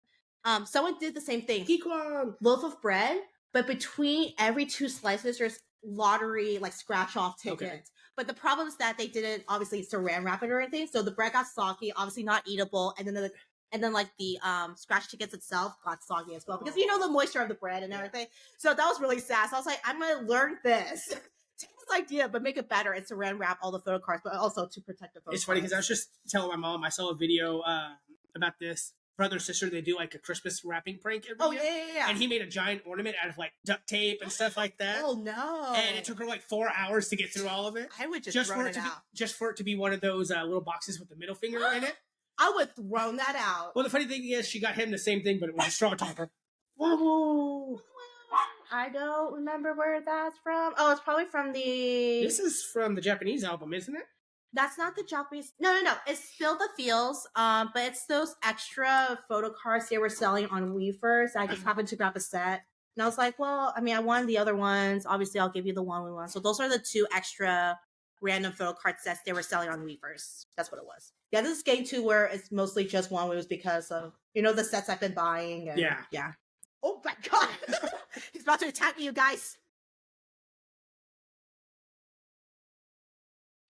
Someone did the same thing. Kikwang. Loaf of bread, but between every 2 slices, there's lottery, like scratch-off tickets. Okay. But the problem is that they didn't obviously saran wrap it or anything. So the bread got soggy, obviously not eatable. And then like the scratch tickets itself got soggy as well. Because you know the moisture of the bread and everything. So that was really sad. So I was like, I'm going to learn this. this idea, but make it better. It's saran wrap all the photo cards, but also to protect the photo It's funny cards. because I was just telling my mom, I saw a video about this brother and sister. They do like a Christmas wrapping prank every year. Yeah. And he made a giant ornament out of like duct tape and stuff like that. Oh no! And it took her like 4 hours to get through all of it. I would just throw it out. Just for it to be one of those little boxes with the middle finger in it. I would throw that out. Well, the funny thing is, she got him the same thing, but it was a straw topper. Whoa! I don't remember where that's from. Oh, it's probably from the... This is from the Japanese album, isn't it? That's not the Japanese... No. It's still the Feels, but it's those extra photo cards they were selling on Weavers. I just happened to grab a set. And I was like, well, I mean, I wanted the other ones. Obviously, I'll give you the one we want. So those are the 2 extra random photo card sets they were selling on Weavers. That's what it was. Yeah, this is game 2 where it's mostly just one was because of, the sets I've been buying. And, yeah. Oh my god! He's about to attack me, you guys!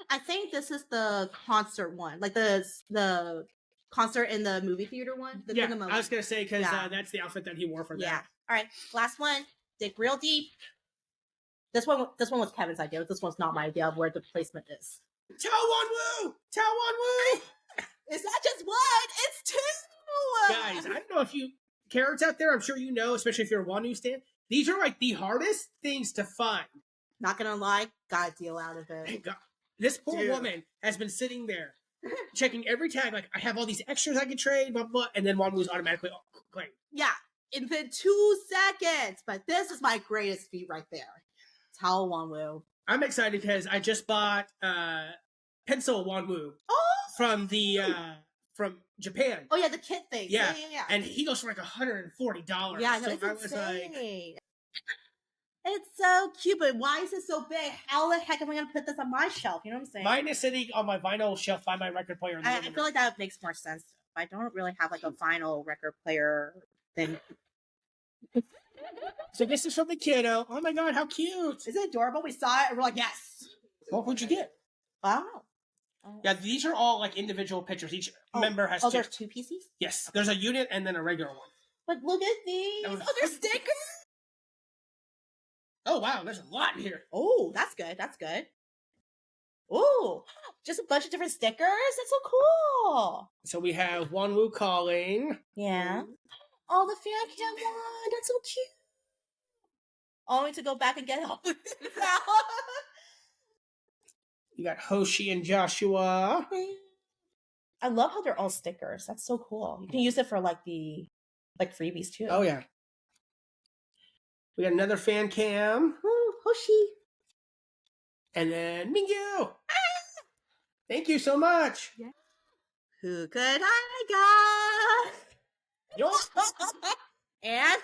I think this is the concert one. Like the concert in the movie theater one. I was going to say, because that's the outfit that he wore for that. Yeah. Alright, last one. Dig real deep. This one was Kevin's idea. This one's not my idea of where the placement is. Tao Wan Woo! It's not just one, it's 2! Guys, I don't know if you... Carrots out there, I'm sure you know, especially if you're a Wanu stan, these are like the hardest things to find. Not gonna lie, got a deal out of it. This poor woman has been sitting there checking every tag, like, I have all these extras I can trade, blah, blah, and then Wanu's automatically claimed. Yeah, in 2 seconds. But this is my greatest feat right there. Tao Wanwu. I'm excited because I just bought pencil Wanwu from the from Japan. Oh yeah, the kit thing. Yeah. And he goes for like $140. Yeah, no, so it's insane. It's so cute, but why is it so big? How the heck am I going to put this on my shelf? You know what I'm saying? Mine is sitting on my vinyl shelf by my record player. I feel like that makes more sense. I don't really have like a vinyl record player thing. So this is from the kiddo. Oh my god, how cute! Is it adorable? We saw it and we're like, yes. What would you get? I don't know. Yeah, these are all like individual pictures. Each member has 2. There's 2 pieces? Yes, there's a unit and then a regular one. But look at these. Oh, they're stickers. Oh wow, there's a lot in here. Oh, that's good. That's good. Oh, just a bunch of different stickers. That's so cool. So we have Wanwu calling. Yeah. Oh, the fan cam one. That's so cute. Only to go back and get all You got Hoshi and Joshua. I love how they're all stickers. That's so cool. You can use it for like freebies too. Oh yeah. We got another fan cam. Ooh, Hoshi. And then Mingyu. Thank you so much. Yeah. Who could I got? And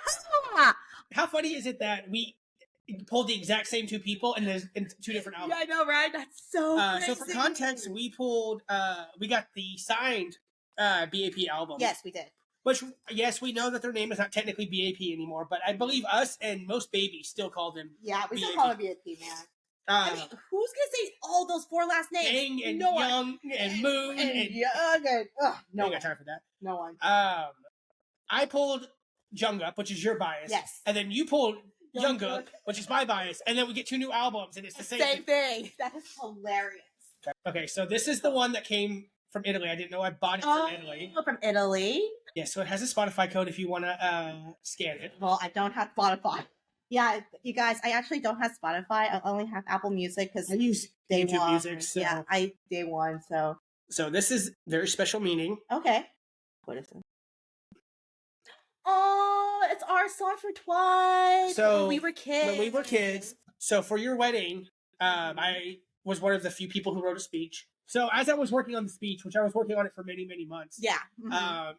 how funny is it that we pulled the exact same 2 people and there's in 2 different albums? Yeah, I know, right? That's so crazy. So for context, we pulled we got the signed BAP album. Yes, we did. Which, yes, we know that their name is not technically BAP anymore, but I believe us and most babies still call them Yeah, we BAP. still call it BAP, man. I mean, who's gonna say all those 4 last names? Yang and no Young and Moon and Young and no one got time for that. No one. I pulled Jungkook, which is your bias. Yes. And then you pulled Jungkook, which is my bias, and then we get 2 new albums, and it's the same thing. That is hilarious. Okay, so this is the one that came from Italy. I didn't know I bought it from Italy. From Italy. Yeah, so it has a Spotify code if you want to scan it. Well, I don't have Spotify. Yeah, you guys, I actually don't have Spotify. I only have Apple Music because I use YouTube Music. So. Yeah, day one. So this is very special meaning. Okay. What is it? Oh, it's our song for Twice. So when we were kids. So for your wedding, I was one of the few people who wrote a speech. So as I was working on the speech, which I was working on it for many, many months. Yeah.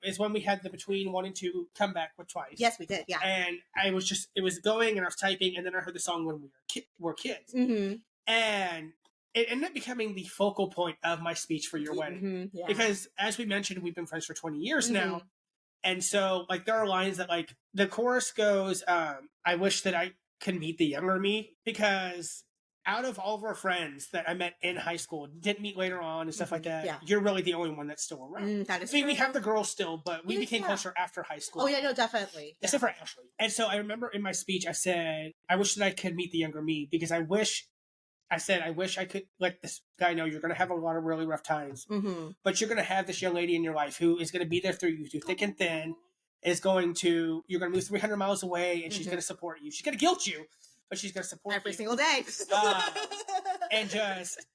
Is when we had the between 1 and 2 comeback with Twice. Yes, we did. Yeah. And I was it was going and I was typing and then I heard the song when we were kids. Mm-hmm. And it ended up becoming the focal point of my speech for your wedding. Mm-hmm. Yeah. Because as we mentioned, we've been friends for 20 years now. And so like there are lines that like the chorus goes, I wish that I could meet the younger me, because out of all of our friends that I met in high school, didn't meet later on and stuff like that, you're really the only one that's still around. That is I mean, true. we have the girls still, but we became closer after high school. Oh, yeah, no, definitely. Except for Ashley. And so I remember in my speech, I said, I wish that I could meet the younger me, because I wish I said, I wish I could let this guy know you're going to have a lot of really rough times, but you're going to have this young lady in your life who is going to be there through you through thick and thin. You're going to move 300 miles away, and she's going to support you. She's going to guilt you, but she's going to support you every single day. And just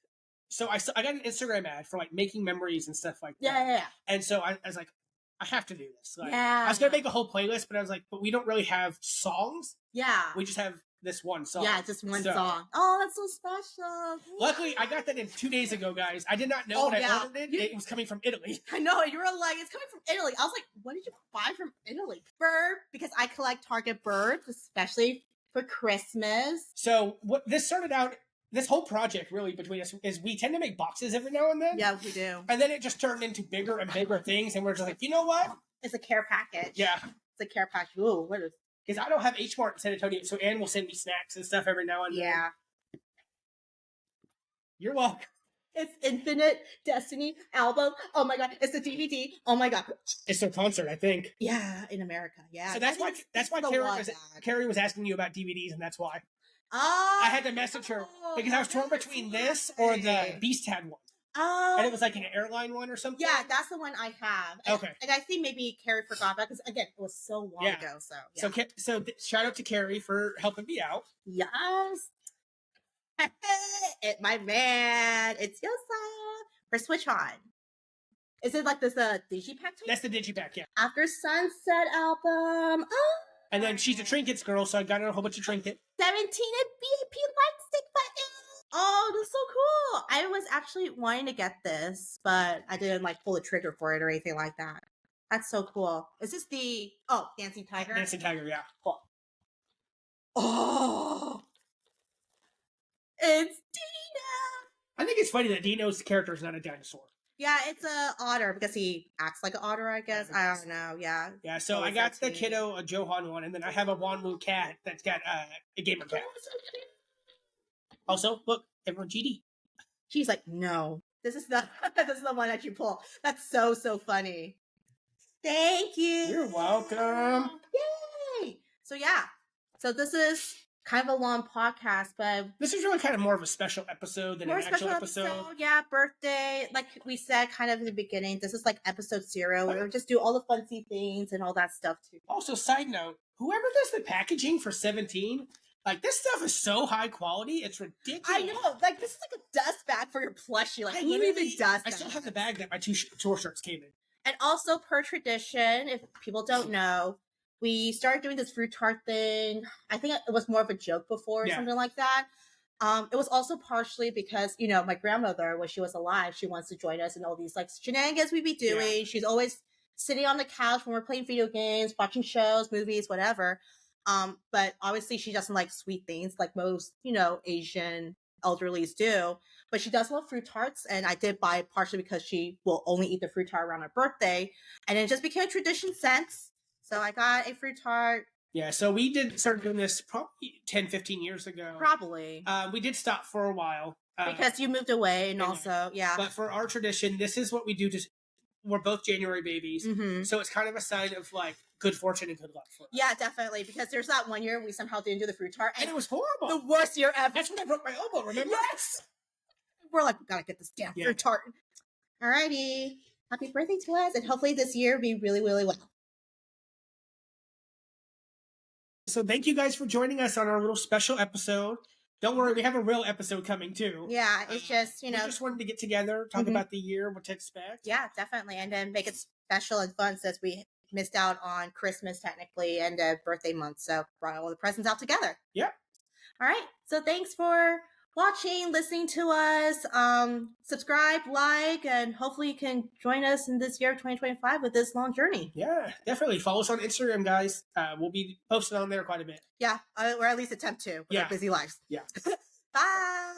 so I got an Instagram ad for like making memories and stuff like that. Yeah. And so I was like, I have to do this. Like, I was going to make a whole playlist, but I was like, but we don't really have songs. Yeah. We just have this one song. Yeah, just one song. Oh, that's so special. Luckily, I got that in 2 days ago, guys. I did not know when I ordered it. It was coming from Italy. I know. You were like, it's coming from Italy. I was like, what did you buy from Italy? Bird, because I collect Target birds, especially for Christmas. So what this started out, this whole project really between us is we tend to make boxes every now and then. Yeah, we do. And then it just turned into bigger and bigger things. And we're just like, you know what? It's a care package. Yeah. It's a care package. Ooh, what is because I don't have H Mart in San Antonio, so Ann will send me snacks and stuff every now and then. Yeah. You're welcome. It's Infinite Destiny album. Oh my god, it's the DVD. Oh my god. It's their concert, I think. Yeah, in America. Yeah. So that's why Carrie was asking you about DVDs, and that's why. Oh. I had to message her because I was torn between this or the Beast had one. Oh. And it was like an airline one or something? Yeah, that's the one I have. Okay. And I think maybe Carrie forgot about because, again, it was so long ago. So, yeah. So shout out to Carrie for helping me out. Yes. My man. It's your song. For Switch On. Is it like this Digipack type? That's the Digipack, yeah. After Sunset album. Oh. And then she's a trinkets girl, so I got her a whole bunch of trinkets. 17 and BIP like stick button. Oh, that's so cool. I was actually wanting to get this, but I didn't like pull the trigger for it or anything like that. That's so cool. Is this the Dancing Tiger? Dancing Tiger, yeah. Cool. Oh, it's Dino. I think it's funny that Dino's character is not a dinosaur. Yeah, it's a otter because he acts like an otter, I guess. I don't know. Yeah. Yeah, so I got the kiddo a Johan one, and then I have a Wanwu cat that's got a gamer cat. Also, look, everyone GD. She's like, no. This is the one that you pull. That's so funny. Thank you. You're welcome. Yay! So yeah. So this is kind of a long podcast, but this is really kind of more of a special episode than an actual episode. Yeah, birthday. Like we said kind of in the beginning, this is like episode 0. We're just do all the fancy things and all that stuff too. Also, side note, whoever does the packaging for 17, like, this stuff is so high quality, it's ridiculous. I know. Like, this is like a dust bag for your plushie. Like, who even does that? I still have the bag that my tour shirts came in. And also, per tradition, if people don't know, we started doing this fruit tart thing. I think it was more of a joke before or something like that. It was also partially because, you know, my grandmother, when she was alive, she wants to join us in all these, like, shenanigans we'd be doing. Yeah. She's always sitting on the couch when we're playing video games, watching shows, movies, whatever. But obviously she doesn't like sweet things like most, you know, Asian elderlies do. But she does love fruit tarts, and I did buy it partially because she will only eat the fruit tart around her birthday. And it just became a tradition since. So I got a fruit tart. Yeah, so we started doing this probably 10, 15 years ago. Probably. We did stop for a while. Because you moved away and also, yeah. But for our tradition, this is what we do. We're both January babies. Mm-hmm. So it's kind of a sign of, like, good fortune and good luck for us. Yeah, definitely. Because there's that one year we somehow didn't do the fruit tart. And it was horrible. The worst year ever. That's when I broke my elbow, remember? Yes! We're like, we gotta get this damn fruit tart. Alrighty. Happy birthday to us. And hopefully this year will be really, really well. So thank you guys for joining us on our little special episode. Don't worry, we have a real episode coming too. Yeah, it's just, you know. We just wanted to get together, talk about the year, what to expect. Yeah, definitely. And then make it special and fun since we missed out on Christmas technically and birthday month. So brought all the presents out together. Yeah. All right. So thanks for watching, listening to us. Subscribe, like, and hopefully you can join us in this year of 2025 with this long journey. Yeah, definitely. Follow us on Instagram, guys. We'll be posting on there quite a bit. Yeah, or at least attempt to with our busy lives. Yeah. Bye.